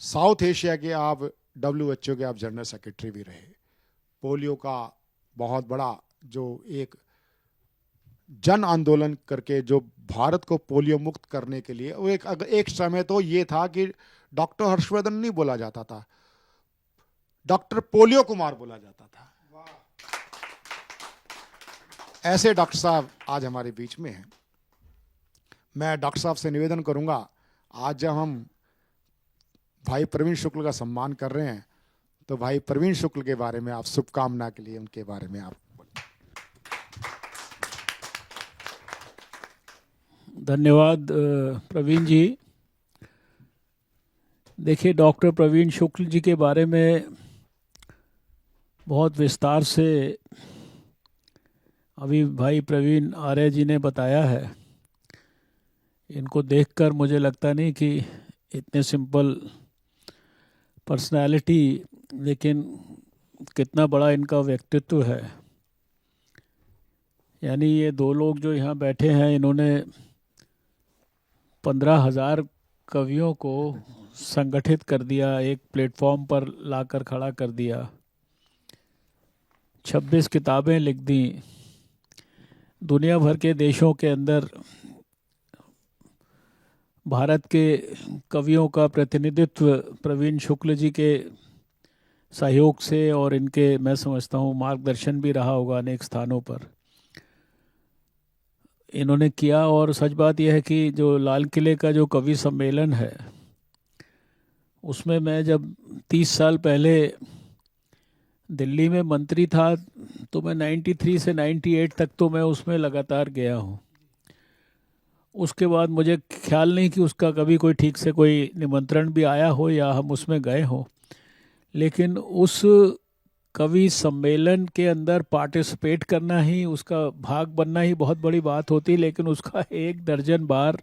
साउथ एशिया के, आप WHO के आप जनरल सेक्रेटरी भी रहे। पोलियो का बहुत बड़ा जो एक जन आंदोलन करके जो भारत को पोलियो मुक्त करने के लिए, वो एक समय तो ये था कि डॉक्टर हर्षवर्धन नहीं बोला जाता था, डॉक्टर पोलियो कुमार बोला जाता था। ऐसे डॉक्टर साहब आज हमारे बीच में हैं। मैं डॉक्टर साहब से निवेदन करूंगा, आज जब हम भाई प्रवीण शुक्ल का सम्मान कर रहे हैं, तो भाई प्रवीण शुक्ल के बारे में आप शुभकामना के लिए उनके बारे में आप धन्यवाद प्रवीण जी। देखिए, डॉक्टर प्रवीण शुक्ल जी के बारे में बहुत विस्तार से अभी भाई प्रवीण आर्य जी ने बताया है। इनको देखकर मुझे लगता नहीं कि इतने सिंपल पर्सनालिटी, लेकिन कितना बड़ा इनका व्यक्तित्व है। यानी ये दो लोग जो यहाँ बैठे हैं, इन्होंने 15,000 कवियों को संगठित कर दिया, एक प्लेटफॉर्म पर लाकर खड़ा कर दिया, 26 किताबें लिख दी, दुनिया भर के देशों के अंदर भारत के कवियों का प्रतिनिधित्व प्रवीण शुक्ल जी के सहयोग से और इनके, मैं समझता हूँ, मार्गदर्शन भी रहा होगा अनेक स्थानों पर इन्होंने किया। और सच बात यह है कि जो लाल किले का जो कवि सम्मेलन है, उसमें मैं जब 30 साल पहले दिल्ली में मंत्री था, तो मैं 93 से 98 तक तो मैं उसमें लगातार गया हूँ। उसके बाद मुझे ख्याल नहीं कि उसका कभी कोई ठीक से कोई निमंत्रण भी आया हो या हम उसमें गए हों, लेकिन उस कवि सम्मेलन के अंदर पार्टिसिपेट करना ही, उसका भाग बनना ही बहुत बड़ी बात होती। लेकिन उसका 1 दर्जन बार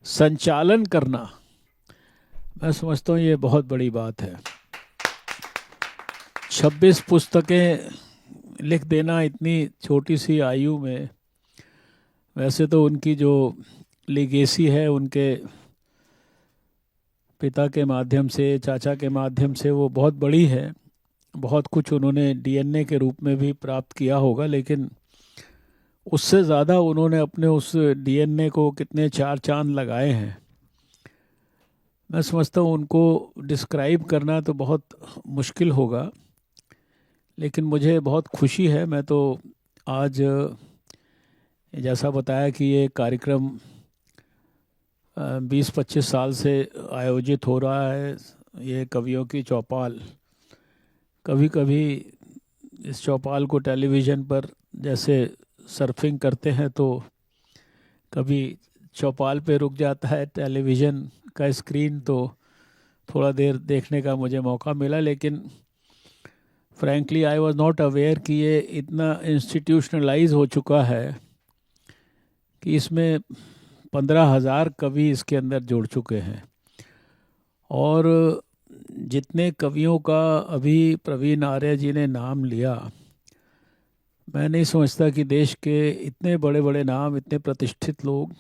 संचालन करना, मैं समझता हूँ ये बहुत बड़ी बात है। 26 पुस्तकें लिख देना इतनी छोटी सी आयु में, वैसे तो उनकी जो लीगेसी है उनके पिता के माध्यम से, चाचा के माध्यम से, वो बहुत बड़ी है। बहुत कुछ उन्होंने DNA के रूप में भी प्राप्त किया होगा, लेकिन उससे ज़्यादा उन्होंने अपने उस DNA को कितने 4 चांद लगाए हैं। मैं समझता हूँ उनको डिस्क्राइब करना तो बहुत मुश्किल होगा, लेकिन मुझे बहुत खुशी है। मैं तो आज जैसा बताया कि ये कार्यक्रम 20-25 साल से आयोजित हो रहा है, ये कवियों की चौपाल। कभी कभी इस चौपाल को टेलीविज़न पर जैसे सर्फिंग करते हैं, तो कभी चौपाल पे रुक जाता है टेलीविज़न का स्क्रीन, तो थोड़ा देर देखने का मुझे मौका मिला। लेकिन frankly I was not aware कि ये इतना इंस्टीट्यूशनलाइज हो चुका है कि इसमें 15,000 कवि इसके अंदर जुड़ चुके हैं। और जितने कवियों का अभी प्रवीण आर्य जी ने नाम लिया, मैं नहीं समझता कि देश के इतने बड़े बड़े नाम, इतने प्रतिष्ठित लोग,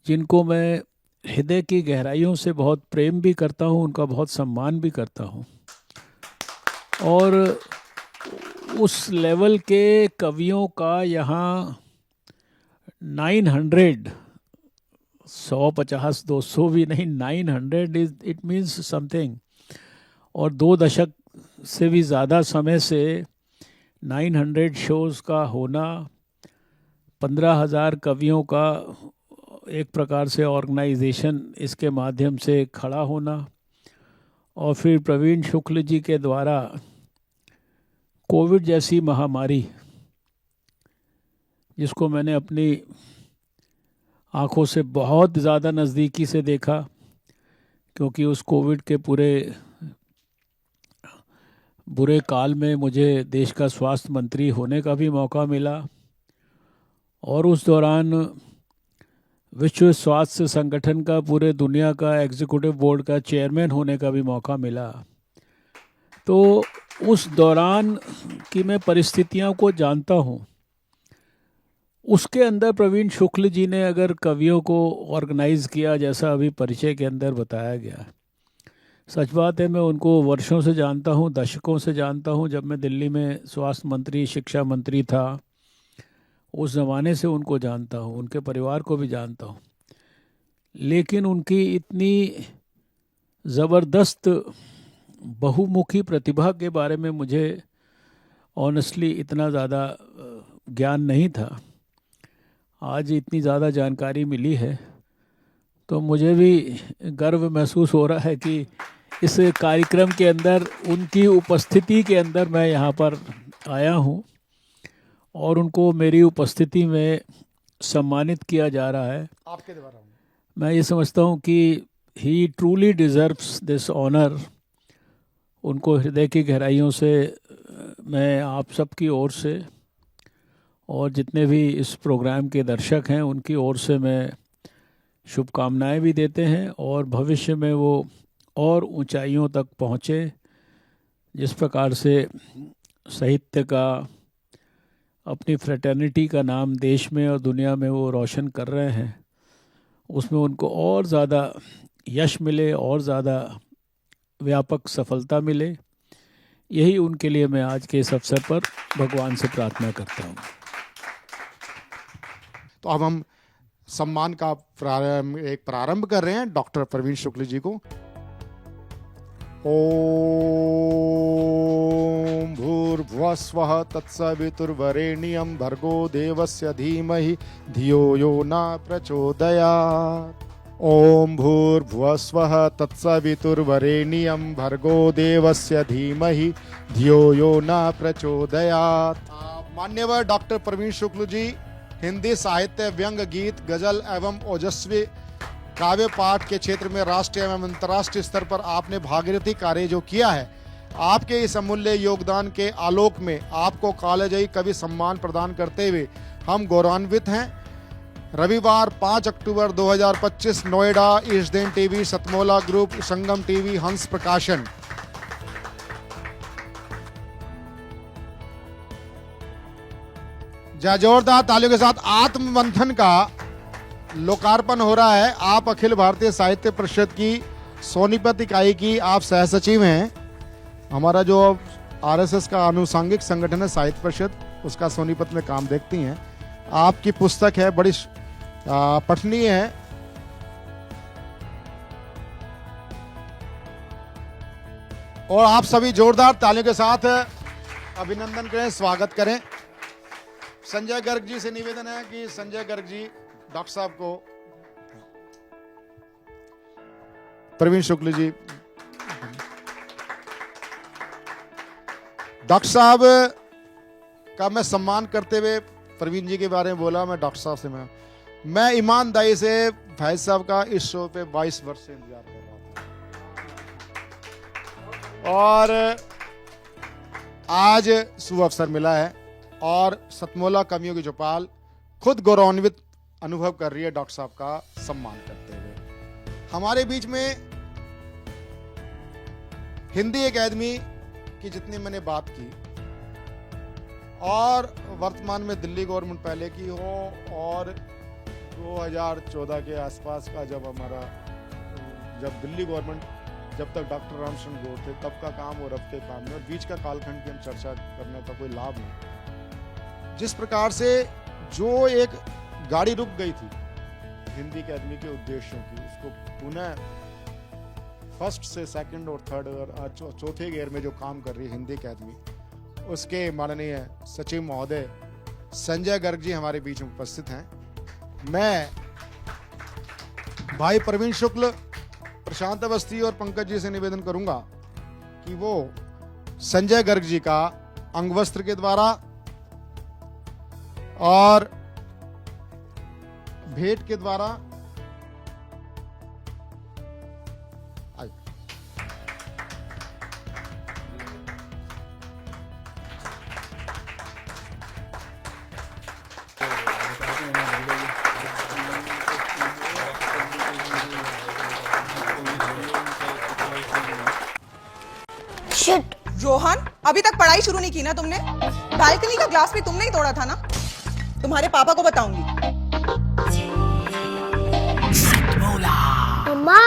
जिनको मैं हृदय की गहराइयों से बहुत प्रेम भी करता हूँ, उनका बहुत सम्मान भी करता हूँ, और उस लेवल के कवियों का यहाँ 900 150, 200 भी नहीं, 900 इट मीन्स समथिंग। और 2 दशक से भी ज़्यादा समय से 900 शोज़ का होना, 15,000 कवियों का एक प्रकार से ऑर्गेनाइजेशन इसके माध्यम से खड़ा होना, और फिर प्रवीण शुक्ल जी के द्वारा कोविड जैसी महामारी, जिसको मैंने अपनी आँखों से बहुत ज़्यादा नज़दीकी से देखा, क्योंकि उस कोविड के पूरे बुरे काल में मुझे देश का स्वास्थ्य मंत्री होने का भी मौका मिला, और उस दौरान विश्व स्वास्थ्य संगठन का पूरे दुनिया का एग्जीक्यूटिव बोर्ड का चेयरमैन होने का भी मौका मिला। तो उस दौरान की मैं परिस्थितियों को जानता हूँ। उसके अंदर प्रवीण शुक्ल जी ने अगर कवियों को ऑर्गेनाइज़ किया, जैसा अभी परिचय के अंदर बताया गया, सच बात है, मैं उनको वर्षों से जानता हूँ, दशकों से जानता हूँ। जब मैं दिल्ली में स्वास्थ्य मंत्री, शिक्षा मंत्री था, उस ज़माने से उनको जानता हूँ, उनके परिवार को भी जानता हूँ। लेकिन उनकी इतनी ज़बरदस्त बहुमुखी प्रतिभा के बारे में मुझे ऑनेस्टली इतना ज़्यादा ज्ञान नहीं था। आज इतनी ज़्यादा जानकारी मिली है तो मुझे भी गर्व महसूस हो रहा है कि इस कार्यक्रम के अंदर उनकी उपस्थिति के अंदर मैं यहाँ पर आया हूँ और उनको मेरी उपस्थिति में सम्मानित किया जा रहा है। आपके द्वारा मैं ये समझता हूँ कि ही ट्रूली डिज़र्व्स दिस ऑनर। उनको हृदय की गहराइयों से मैं आप सबकी ओर से और जितने भी इस प्रोग्राम के दर्शक हैं उनकी ओर से मैं शुभकामनाएं भी देते हैं, और भविष्य में वो और ऊंचाइयों तक पहुँचे। जिस प्रकार से साहित्य का, अपनी फ्रेटर्निटी का नाम देश में और दुनिया में वो रोशन कर रहे हैं, उसमें उनको और ज़्यादा यश मिले और ज़्यादा व्यापक सफलता मिले। यही उनके लिए मैं आज के इस अवसर पर भगवान से प्रार्थना करता हूँ। तो अब हम सम्मान का प्रारंभ कर रहे हैं डॉक्टर प्रवीण शुक्ल जी को। ओम भूर्भुवस्वः तत्सवितुर्वरेण्यं भर्गो देवस्य धीमहि धियो यो न प्रचोदयात्। ओम भूर्भुवस्वः तत्सवितुर्वरेण्यं भर्गो देवस्य धीमहि धियो यो न प्रचोदयात्। मान्यवर डॉक्टर प्रवीण शुक्ल जी हिंदी साहित्य, व्यंग, गीत, गजल एवं ओजस्वी काव्य पाठ के क्षेत्र में राष्ट्रीय एवं अंतर्राष्ट्रीय स्तर पर आपने भागीरथी कार्य जो किया है, आपके इस अमूल्य योगदान के आलोक में आपको कालजयी कवि सम्मान प्रदान करते हुए हम गौरवान्वित हैं। रविवार 5 अक्टूबर 2025 नोएडा, ईशदेन टीवी, सतमोला ग्रुप, संगम टीवी, हंस प्रकाशन। जोरदार तालियों के साथ आत्ममंथन का लोकार्पण हो रहा है। आप अखिल भारतीय साहित्य परिषद की सोनीपत इकाई की आप सह सचिव हैं। हमारा जो आरएसएस का आनुषंगिक संगठन है साहित्य परिषद, उसका सोनीपत में काम देखती हैं। आपकी पुस्तक है, बड़ी पठनीय है। और आप सभी जोरदार तालियों के साथ अभिनंदन करें, स्वागत करें। संजय गर्ग जी से निवेदन है कि संजय गर्ग जी डॉक्टर साहब को, प्रवीण शुक्ल जी, डॉक्टर साहब का मैं सम्मान करते हुए प्रवीण जी के बारे में बोला। मैं डॉक्टर साहब से मैं ईमानदारी से भाई साहब का इस शो पे 22 वर्ष से इंतजार कर रहा था और आज शुभ अवसर मिला है और सतमोला कवियों की चौपाल खुद गौरवान्वित अनुभव कर रही है डॉक्टर साहब का सम्मान करते हुए। हमारे बीच में हिंदी एकेडमी की जितनी मैंने बात की और वर्तमान में दिल्ली गवर्नमेंट पहले की हो और 2014 के आसपास का जब दिल्ली गवर्नमेंट, जब तक डॉक्टर रामचंद्र गौर थे तब का काम और अब के काम में, और बीच का कालखंड की हम चर्चा करने का कोई लाभ नहीं। जिस प्रकार से जो एक गाड़ी रुक गई थी हिंदी अकादमी के उद्देश्यों की, उसको पुनः फर्स्ट से सेकंड और थर्ड और चौथे गियर में जो काम कर रही है हिंदी अकादमी, उसके माननीय सचिव महोदय संजय गर्ग जी हमारे बीच में उपस्थित हैं। मैं भाई प्रवीण शुक्ल, प्रशांत अवस्थी और पंकज जी से निवेदन करूंगा कि वो संजय गर्ग जी का अंगवस्त्र के द्वारा और भेंट के द्वारा रोहन, अभी तक पढ़ाई शुरू नहीं की ना तुमने? बालकनी का ग्लास भी तुमने ही तोड़ा था ना? तुम्हारे पापा को बताऊंगी। मम्मा,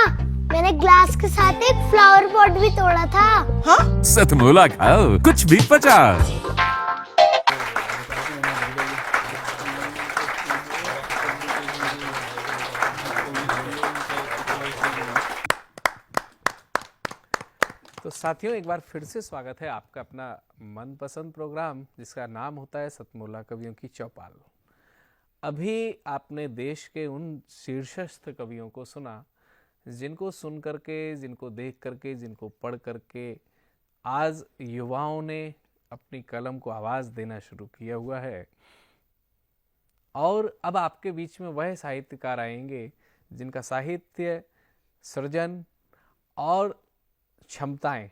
मैंने ग्लास के साथ एक फ्लावर पॉट भी तोड़ा था। हाँ? सतमोला खाओ, कुछ भी पचा। तो साथियों, एक बार फिर से स्वागत है आपका अपना मनपसंद प्रोग्राम जिसका नाम होता है सतमोला कवियों की चौपाल। अभी आपने देश के उन शीर्षस्थ कवियों को सुना जिनको सुन करके, जिनको देख करके, जिनको पढ़ करके आज युवाओं ने अपनी कलम को आवाज़ देना शुरू किया हुआ है। और अब आपके बीच में वह साहित्यकार आएंगे जिनका साहित्य, सृजन और क्षमताएं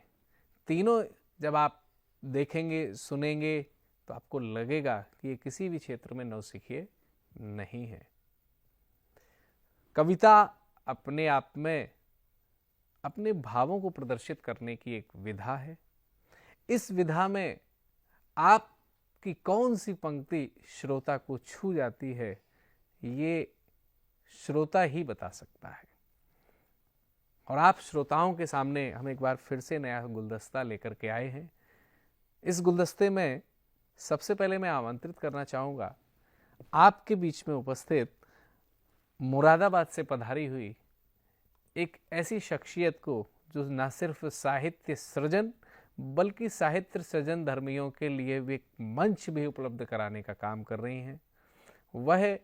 तीनों जब आप देखेंगे, सुनेंगे तो आपको लगेगा कि ये किसी भी क्षेत्र में नौसिखिए नहीं है। कविता अपने आप में अपने भावों को प्रदर्शित करने की एक विधा है। इस विधा में आपकी कौन सी पंक्ति श्रोता को छू जाती है, ये श्रोता ही बता सकता है। और आप श्रोताओं के सामने हम एक बार फिर से नया गुलदस्ता लेकर के आए हैं। इस गुलदस्ते में सबसे पहले मैं आमंत्रित करना चाहूँगा आपके बीच में उपस्थित मुरादाबाद से पधारी हुई एक ऐसी शख्सियत को जो न सिर्फ साहित्य सृजन बल्कि साहित्य सृजन धर्मियों के लिए भी एक मंच भी उपलब्ध कराने का काम कर रही हैं। वह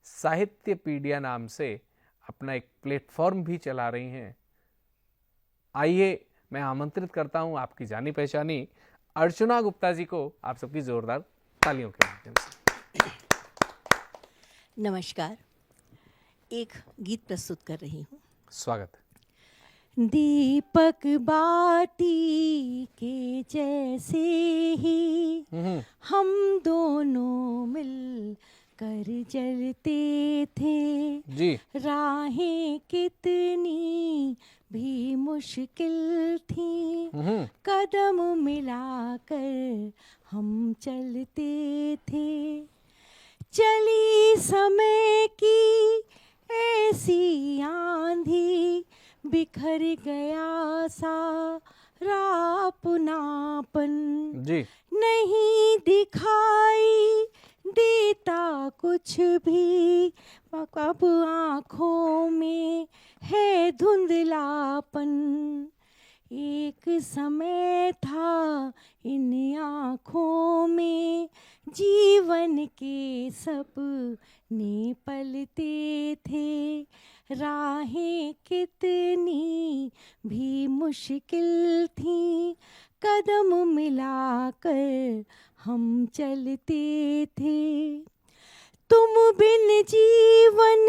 साहित्यपीडिया नाम से अपना एक प्लेटफॉर्म भी चला रही हैं। आइए मैं आमंत्रित करता हूं आपकी जानी पहचानी अर्चना गुप्ता जी को, आप सबकी जोरदार तालियों के माध्यम से। नमस्कार, एक गीत प्रस्तुत कर रही हूँ। स्वागत है। दीपक बाती के जैसे ही हम दोनों मिल कर जलते थे जी। राहें कितनी भी मुश्किल थी, कदम मिलाकर हम चलते थे। चली समय की ऐसी आंधी, बिखर गया सारा अपनापन जी। नहीं दिखाई देता कुछ भी, अब आँखों में है धुंधलापन। एक समय था इन आँखों में जीवन के सपने पलते थे। राहें कितनी भी मुश्किल थी, कदम मिलाकर हम चलते थे। तुम बिन जीवन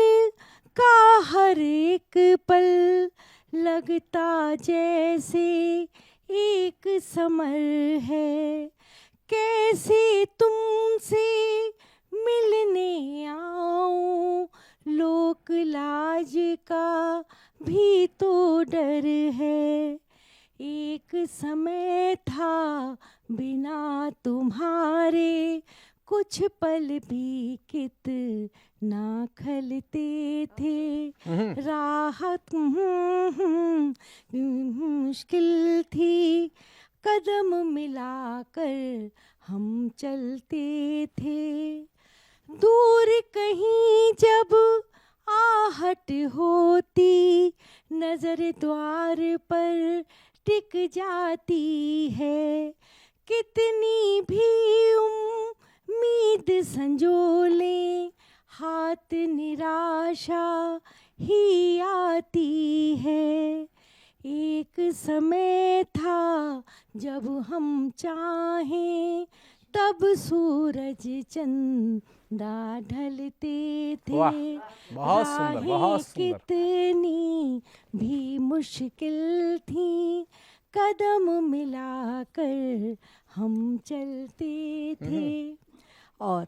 का हर एक पल लगता जैसे एक समर है। कैसे तुमसे मिलने आऊं, लोक लाज का भी तो डर है। एक समय था बिना तुम्हारे कुछ पल भी कितना खलते थे। राहत मुश्किल थी, कदम मिलाकर हम चलते थे। दूर कहीं जब आहट होती नजर द्वार पर टिक जाती है, कितनी भी उम्मीद संजोले हाथ निराशा ही आती है। एक समय था जब हम चाहें तब सूरज चंदा ढलते थे। वाह, बहुत सुंदर, बहुत राहें सुंदर। कितनी भी मुश्किल थी, कदम मिलाकर हम चलते थे। और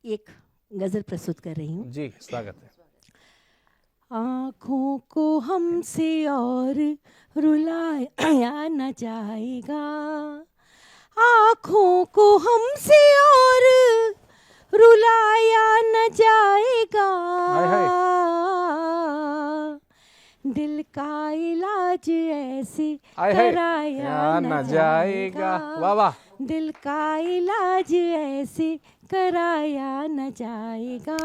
एक गजल प्रस्तुत कर रही हूँ। जी, स्वागत है। आँखों को हमसे और रुलाया न जाएगा, आँखों को हमसे और रुलाया न जाएगा, दिल का इलाज ऐसे कराया न जाएगा, वाह वाह। दिल का इलाज ऐसे कराया न जाएगा।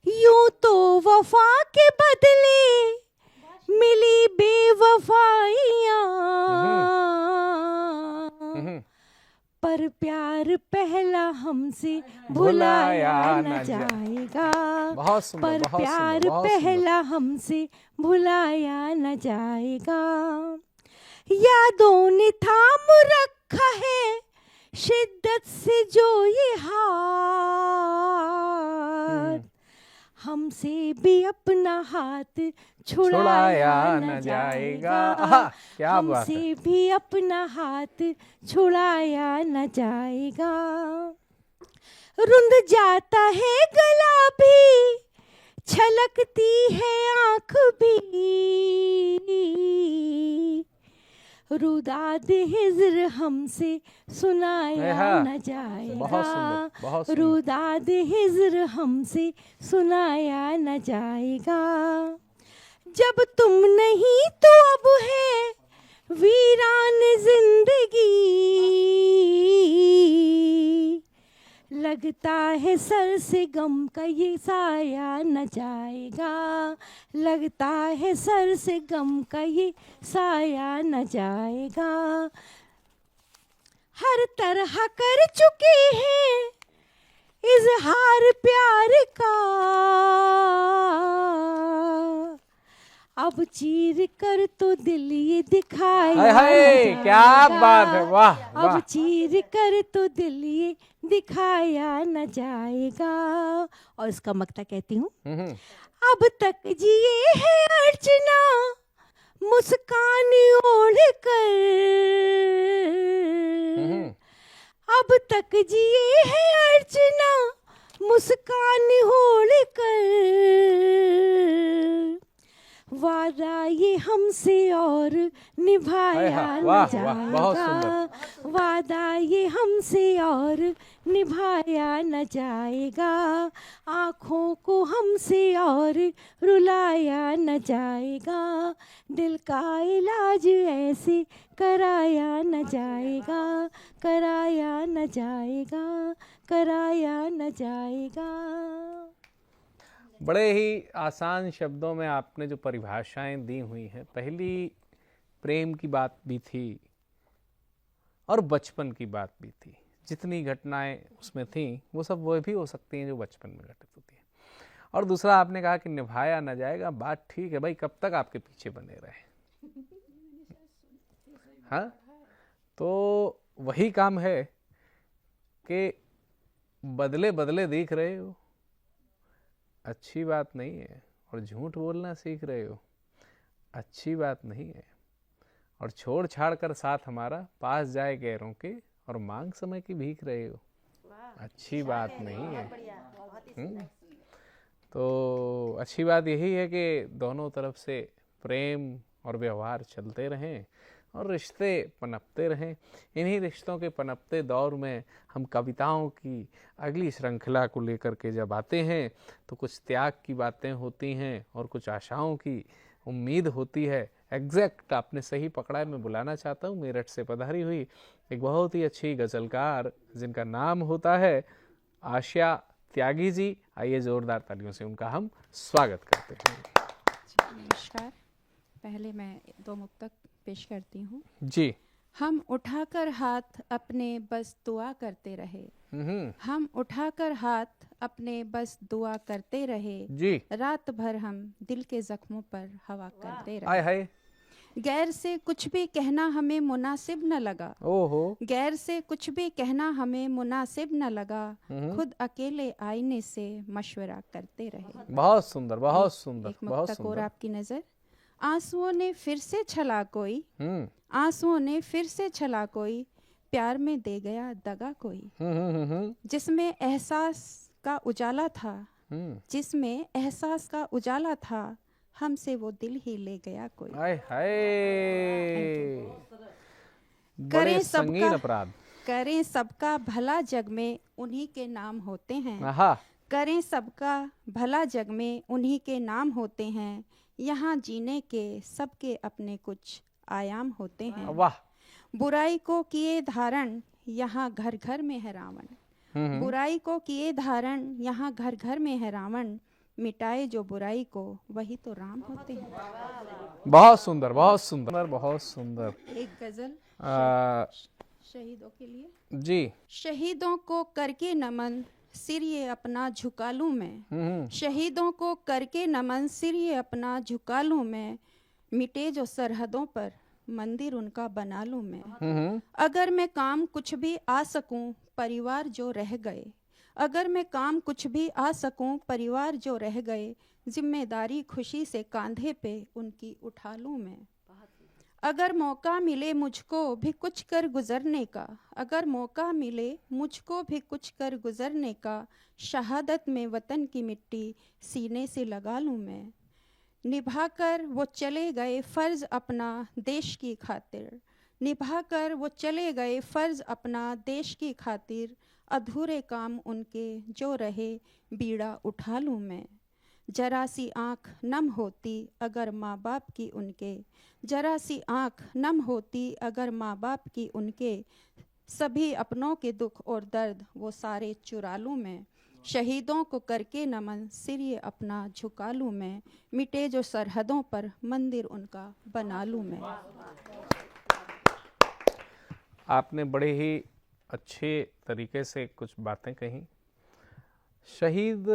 यूं तो वफा के बदले मिली बेवफाइयाँ, पर प्यार पहला हमसे भुलाया न जाएगा, बहुत सुंदर, पर बहुत प्यार सुंदर, बहुत पहला हमसे भुलाया न जाएगा। यादों ने थाम रखा है शिद्दत से जो ये हाथ, हमसे भी अपना हाथ छुड़ाया न जाएगा, क्या बात है। हमसे भी अपना हाथ छुड़ाया न जाएगा। रुंध जाता है गला भी, छलकती है आँख भी, रुदाद हिज्र हमसे सुनाया न जाएगा, रुदाद हिज्र हमसे सुनाया न जाएगा। जब तुम नहीं तो अब है वीरान जिंदगी, लगता है सर से गम का ये साया न जाएगा, लगता है सर से गम का ये साया न जाएगा। हर तरह कर चुके हैं इजहार प्यार का, अब चीर कर तो दिल ये दिखाया हाय, क्या बात है, वाह वाह। अब चीर कर तो दिल ये दिखाया न जाएगा। और इसका मकता कहती हूँ। अब तक जिए है अर्चना मुस्कान ओढ़ कर, अब तक जिए है अर्चना मुस्कान ओढ़ कर, वादा ये हमसे और निभाया न जाएगा, वादा ये हमसे और निभाया न जाएगा, आँखों को हमसे और रुलाया न जाएगा, दिल का इलाज ऐसे कराया न जाएगा, कराया न जाएगा, कराया न जाएगा। बड़े ही आसान शब्दों में आपने जो परिभाषाएं दी हुई हैं, पहली प्रेम की बात भी थी और बचपन की बात भी थी। जितनी घटनाएं उसमें थी वो सब वो भी हो सकती हैं जो बचपन में घटित होती हैं। और दूसरा आपने कहा कि निभाया न जाएगा। बात ठीक है भाई, कब तक आपके पीछे बने रहे। हाँ, तो वही काम है कि बदले बदले दिख रहे हो, अच्छी बात नहीं है। और झूठ बोलना सीख रहे हो, अच्छी बात नहीं है। और छोड़ छाड़ कर साथ हमारा पास जाए गैरों के और मांग समय की भीख रहे हो, अच्छी बात नहीं है। तो अच्छी बात यही है कि दोनों तरफ से प्रेम और व्यवहार चलते रहें और रिश्ते पनपते रहें। इन्हीं रिश्तों के पनपते दौर में हम कविताओं की अगली श्रृंखला को लेकर के जब आते हैं तो कुछ त्याग की बातें होती हैं और कुछ आशाओं की उम्मीद होती है। एग्जैक्ट आपने सही पकड़ा है। मैं बुलाना चाहता हूँ मेरठ से पधारी हुई एक बहुत ही अच्छी गज़लकार जिनका नाम होता है आशा त्यागी जी। आइए जोरदार तालियों से उनका हम स्वागत करते हैं। नमस्कार। पहले मैं 2 मुक्तक पेश करती हूँ। जी। हम उठाकर हाथ अपने बस दुआ करते रहे, हम उठाकर हाथ अपने बस दुआ करते रहे जी। रात भर हम दिल के जख्मों पर हवा करते आय रहे। हाय। गैर से कुछ भी कहना हमें मुनासिब न लगा, ओहो। गैर से कुछ भी कहना हमें मुनासिब न लगा, खुद अकेले आईने से मशवरा करते रहे। बहुत सुंदर, बहुत सुंदर, एक बहुत मुक्तक और सुंदर। आपकी नजर। आंसुओं ने फिर से छला कोई, आंसुओं ने फिर से छला कोई, प्यार में दे गया दगा कोई, जिसमें एहसास का उजाला था, जिसमें एहसास का उजाला था, हमसे वो दिल ही ले गया कोई। आय हाय। बड़े करें संगीन सबका अपराध। करें सबका भला जग में उन्हीं के नाम होते हैं, आहा। करें सबका भला जग में उन्हीं के नाम होते हैं, यहाँ जीने के सबके अपने कुछ आयाम होते हैं। वाह। बुराई को किए धारण यहाँ घर घर में है रावण, बुराई को किए धारण यहाँ घर घर में है रावण, मिटाए जो बुराई को वही तो राम होते हैं। बहुत सुंदर, बहुत सुंदर, बहुत सुंदर। एक गजल शहीदों के लिए। जी। शहीदों को करके नमन सिर ये अपना झुका लूं मैं, शहीदों को करके नमन सिर ये अपना झुका लूं मैं, मिटे जो सरहदों पर मंदिर उनका बना लूं मैं। अगर मैं काम कुछ भी आ सकूं परिवार जो रह गए, अगर मैं काम कुछ भी आ सकूं परिवार जो रह गए, जिम्मेदारी खुशी से कांधे पे उनकी उठा लूं मैं। अगर मौका मिले मुझको भी कुछ कर गुजरने का, अगर मौका मिले मुझको भी कुछ कर गुजरने का, शहादत में वतन की मिट्टी सीने से लगा लूं मैं। निभाकर वो चले गए फर्ज अपना देश की खातिर, निभाकर वो चले गए फर्ज अपना देश की खातिर, अधूरे काम उनके जो रहे बीड़ा उठा लूं मैं। जरा सी आँख नम होती अगर माँ बाप की उनके, जरा सी आँख नम होती अगर माँ बाप की उनके, सभी अपनों के दुख और दर्द वो सारे चुरा लूं मैं। शहीदों को करके नमन सिर ये अपना झुका लूं मैं, मिटे जो सरहदों पर मंदिर उनका बना लूं मैं। आपने बड़े ही अच्छे तरीके से कुछ बातें कही। शहीद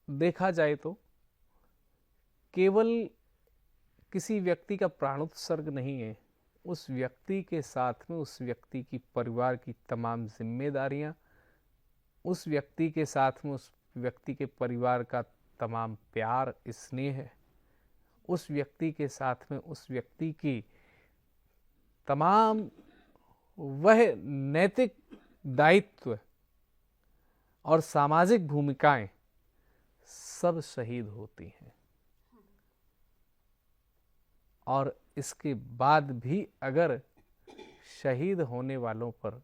देखा जाए तो केवल किसी व्यक्ति का प्राणोत्सर्ग नहीं है, उस व्यक्ति के साथ में उस व्यक्ति की परिवार की तमाम जिम्मेदारियां, उस व्यक्ति के साथ में उस व्यक्ति के परिवार का तमाम प्यार स्नेह है, उस व्यक्ति के साथ में उस व्यक्ति की तमाम वह नैतिक दायित्व और सामाजिक भूमिकाएं सब शहीद होती हैं। और इसके बाद भी अगर शहीद होने वालों पर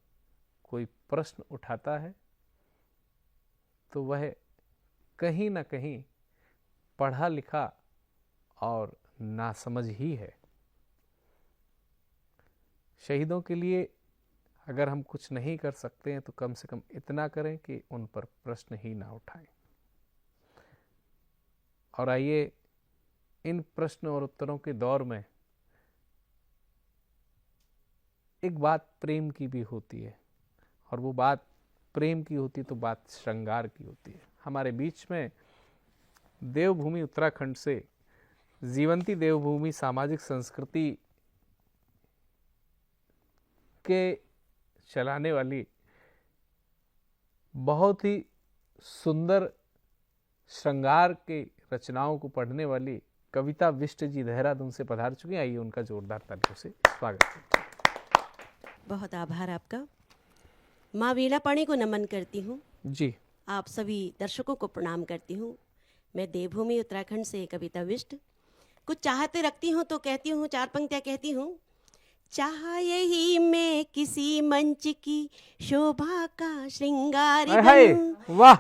कोई प्रश्न उठाता है तो वह कहीं ना कहीं पढ़ा लिखा और नासमझ ही है। शहीदों के लिए अगर हम कुछ नहीं कर सकते हैं तो कम से कम इतना करें कि उन पर प्रश्न ही ना उठाएं। और आइए इन प्रश्न और उत्तरों के दौर में एक बात प्रेम की भी होती है, और वो बात प्रेम की होती है तो बात श्रृंगार की होती है। हमारे बीच में देवभूमि उत्तराखंड से जीवंती देवभूमि सामाजिक संस्कृति के चलाने वाली बहुत ही सुंदर श्रृंगार के रचनाओं को पढ़ने वाली कविता विष्ट जी देहरादून से पधार चुकी हैं। आइए उनका जोरदार तालियों से स्वागत करते हैं। बहुत आभार आपका। माँ वीणापाणी को नमन करती हूँ। जी। आप सभी दर्शकों को प्रणाम करती हूँ। मैं देवभूमि उत्तराखंड से कविता विष्ट। कुछ चाहते रखती हूँ तो कहती हूँ, 4 पंक्तियाँ कहती हूँ। चाह यही मैं किसी मंच की शोभा का श्रृंगारी बनूं,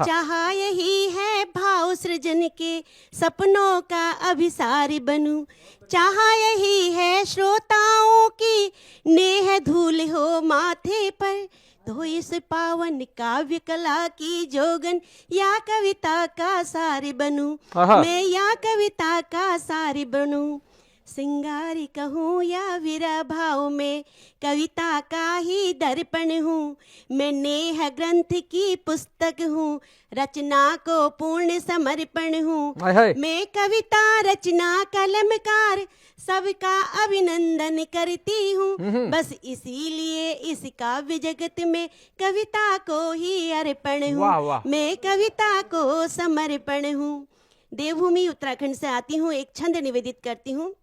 चाह यही है भाव सृजन के सपनों का अभिसारी बनूं, चाह यही है श्रोताओं की नेह धूल हो माथे पर, तो इस पावन काव्य कला की जोगन या कविता का सार बनूं, मैं या कविता का सार बनूं। सिंगारी कहूँ या विरह भाव में कविता का ही दर्पण हूँ। मैं नेह ग्रंथ की पुस्तक हूँ, रचना को पूर्ण समर्पण हूँ। मैं कविता रचना कलमकार सबका अभिनंदन करती हूँ। बस इसीलिए इस काव्य जगत में कविता को ही अर्पण हूँ। मैं कविता को समर्पण हूँ। देवभूमि उत्तराखंड से आती हूँ, एक छंद निवेदित करती हूँ।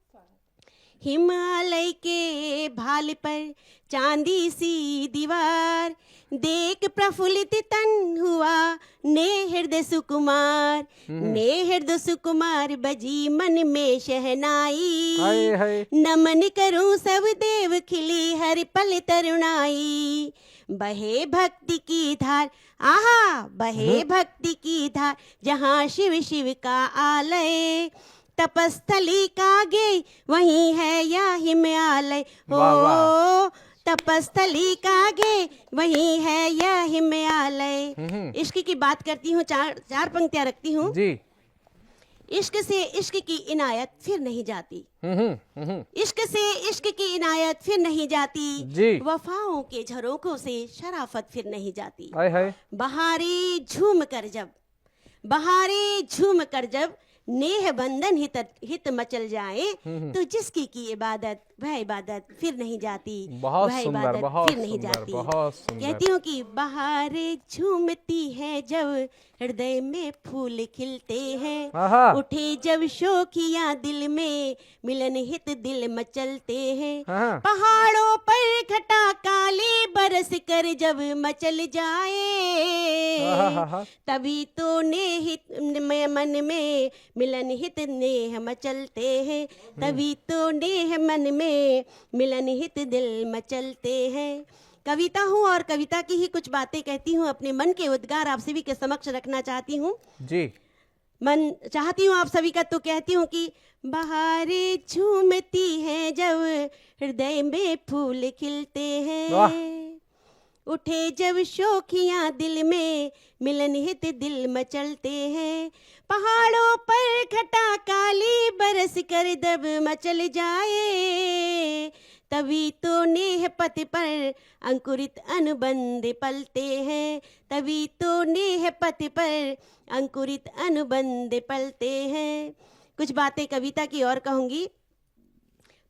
हिमालय के भाल पर चांदी सी दीवार, देख प्रफुल्लित तन हुआ ने हृदय सुकुमार। ने हृदय सुकुमार बजी मन में शहनाई, नमन करूं सब देव खिली हर पल तरुणाई। बहे भक्ति की धार, आहा बहे भक्ति की धार, जहाँ शिव शिव का आलय। तपस्थली का गे वही है या हिमालय हो, तपस्थली का गे वही है या हिमालय। इश्क की बात करती हूँ, चार पंक्तियां रखती हूँ जी। इश्क से इश्क की इनायत फिर नहीं जाती, इश्क से इश्क की इनायत फिर नहीं जाती। वफाओं के झरोखों से शराफत फिर नहीं जाती। बहारे झूम कर जब, बहारे झूम कर जब नेह बंधन हित मचल जाए, तो जिसकी की इबादत वह इबादत फिर नहीं जाती, वह इबादत फिर नहीं जाती। कहती हूँ कि बहारें झूमती है जब हृदय में फूल खिलते हैं, उठे जब शोखियाँ दिल में मिलन हित दिल मचलते हैं। पहाड़ों पर घटा काली बरस कर जब मचल जाए, तभी तो नेहित मन में मिलन हित नेह मचलते हैं, तभी तो नेह मन में मिलन हित दिल मचलते हैं। कविता हूँ और कविता की ही कुछ बातें कहती हूँ, अपने मन के उद्गार आप सभी के समक्ष रखना चाहती हूँ जी। मन चाहती हूँ आप सभी का, तो कहती हूँ कि बहारें झूमती हैं जब हृदय में फूल खिलते हैं, उठे जब शोखियाँ दिल में मिलन हित दिल मचलते हैं। पहाड़ों पर घटा काली बरस कर दब मचल जाए, तभी तो नेह पथ पर अंकुरित अनुबंध पलते हैं, तभी तो नेह पथ पर अंकुरित अनुबंध पलते हैं। कुछ बातें कविता की और कहूंगी।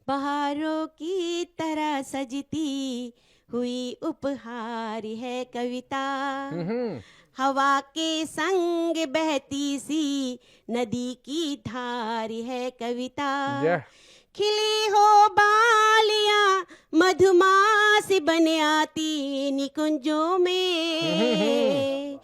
बहारों की तरह सजती हुई उपहार है कविता, हवा के संग बहती सी नदी की धार है कविता। खिली हो बालियां मधुमास बन आती निकुंजों में,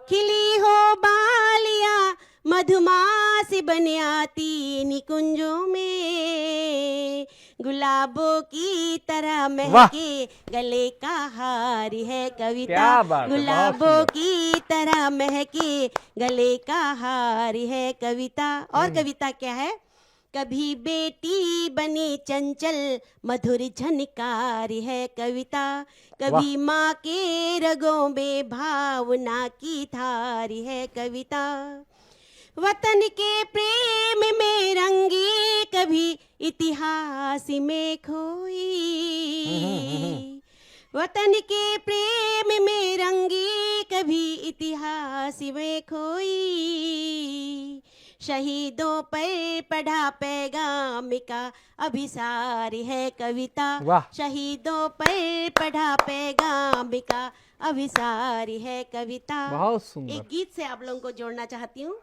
खिली हो बालियां मधुमास बन आती निकुंजों में। गुलाबों की तरह महके गले का हार है कविता, गुलाबों की तरह महके गले का हार है कविता। और कविता क्या है? कभी बेटी बनी चंचल मधुर झनकार है कविता, कभी माँ के रगों में भावना की धार है कविता। वतन के प्रेम में रंगी कभी इतिहास में खोई, वतन के प्रेम में रंगी कभी इतिहास में खोई। शहीदों पर पढ़ा पैगाम का अभिसार है कविता, शहीदों पर पढ़ा पैगाम का अभिसार है कविता। बहुत सुंदर। एक गीत से आप लोगों को जोड़ना चाहती हूँ।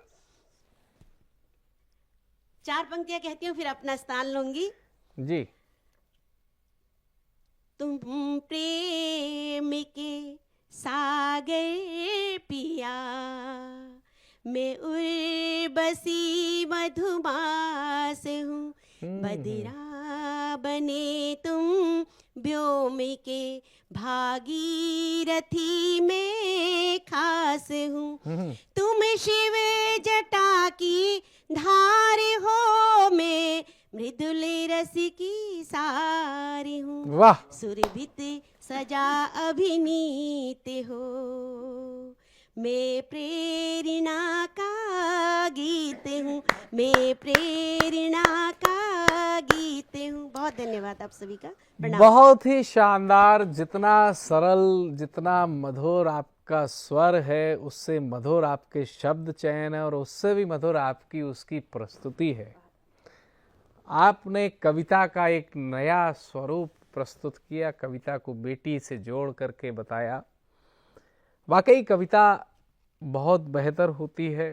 चार पंक्तियां कहती हूँ, फिर अपना स्थान लूंगी जी। तुम प्रेम के सागर पिया, मैं उर्वशी मधुमास हूँ। बदरा बने तुम व्योम के भागीरथी में खास हूँ। तुम शिव जटा की धार हो, मैं मृदुल रस की सार हूँ। सुरभित सजा अभिनीत हो। मैं प्रेरणा का गीत हूँ, मैं प्रेरणा का गीत हूँ। बहुत धन्यवाद आप सभी का, प्रणाम। बहुत ही शानदार, जितना सरल, जितना मधुर आपका स्वर है, उससे मधुर आपके शब्द चयन है और उससे भी मधुर आपकी उसकी प्रस्तुति है। आपने कविता का एक नया स्वरूप प्रस्तुत किया, कविता को बेटी से जोड़ करके बताया। वाकई कविता बहुत बेहतर होती है।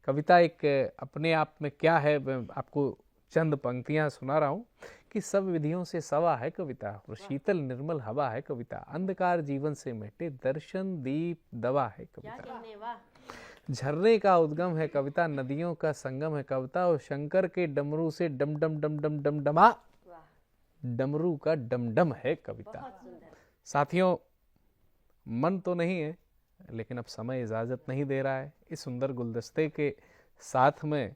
कविता एक अपने आप में क्या है, मैं आपको चंद पंक्तियां सुना रहा हूँ कि सब विधियों से सवा है कविता, और शीतल निर्मल हवा है कविता, अंधकार जीवन से मिटे दर्शन दीप दवा है कविता, झरने का उद्गम है कविता, नदियों का संगम है कविता, और शंकर के डमरू से डम डम डम डम डम डमा, डमरू का डमडम है कविता। साथियों, मन तो नहीं है, लेकिन अब समय इजाज़त नहीं दे रहा है। इस सुंदर गुलदस्ते के साथ में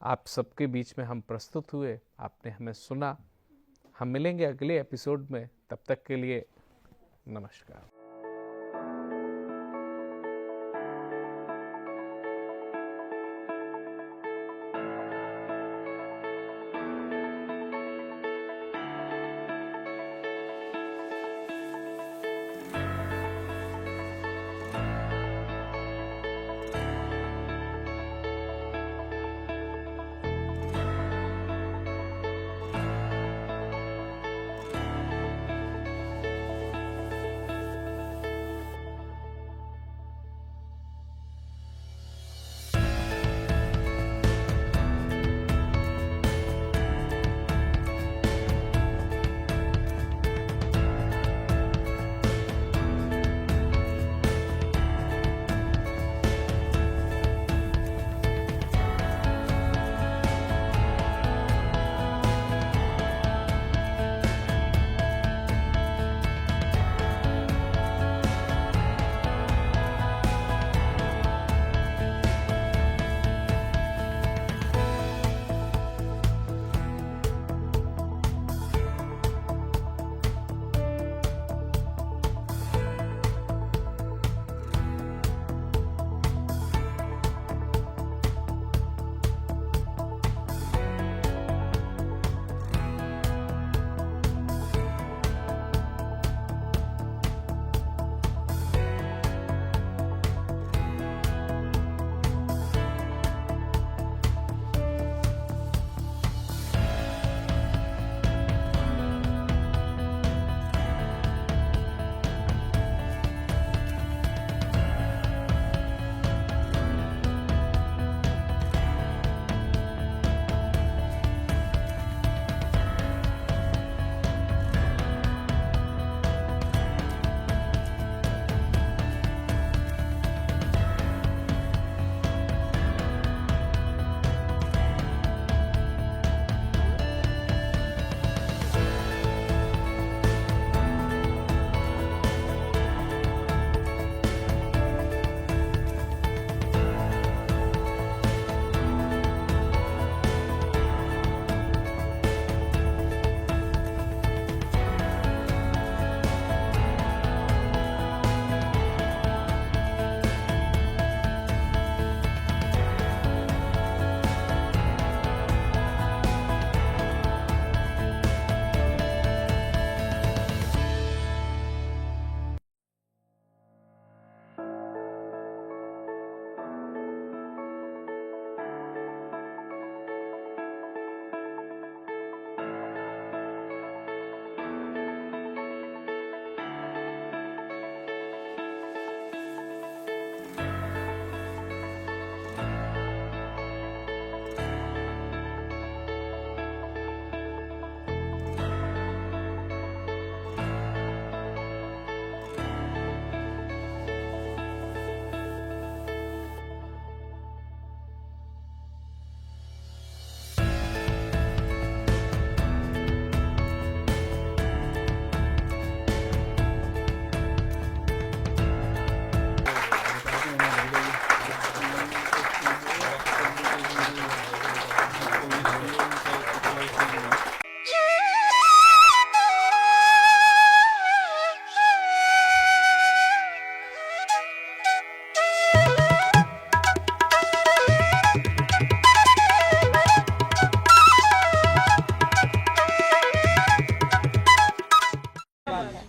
आप सबके बीच में हम प्रस्तुत हुए, आपने हमें सुना। हम मिलेंगे अगले एपिसोड में, तब तक के लिए नमस्कार।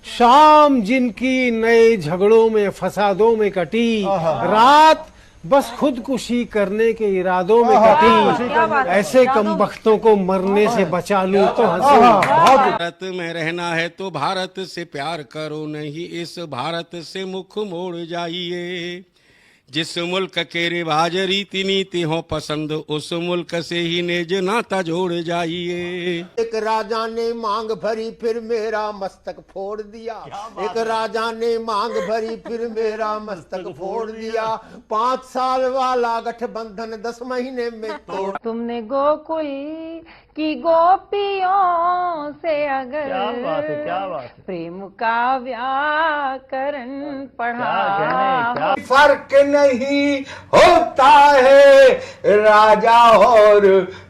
शाम जिनकी नए झगड़ों में फसादों में कटी, रात बस खुदकुशी करने के इरादों में कटी, ऐसे कमबख्तों को मरने से बचा लूं तो हंसी। भारत में रहना है तो भारत से प्यार करो, नहीं इस भारत से मुख मोड़ जाइए। जिस मुल्क के रिवाज रीति नीति हो पसंद, उस मुल्क से ही निज नाता जोड़ जाइए। एक राजा ने मांग भरी फिर मेरा मस्तक फोड़ दिया, एक राजा ने मांग भरी फिर मेरा मस्तक फोड़ दिया। 5 साल वाला गठबंधन 10 महीने में तोड़। तुमने गोकुल की गोपियों से अगर प्रेम का व्याकरण पढ़ा, फर्क नहीं होता है राजा और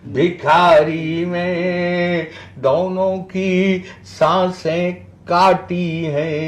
भिखारी में, दोनों की सांसें काटी हैं।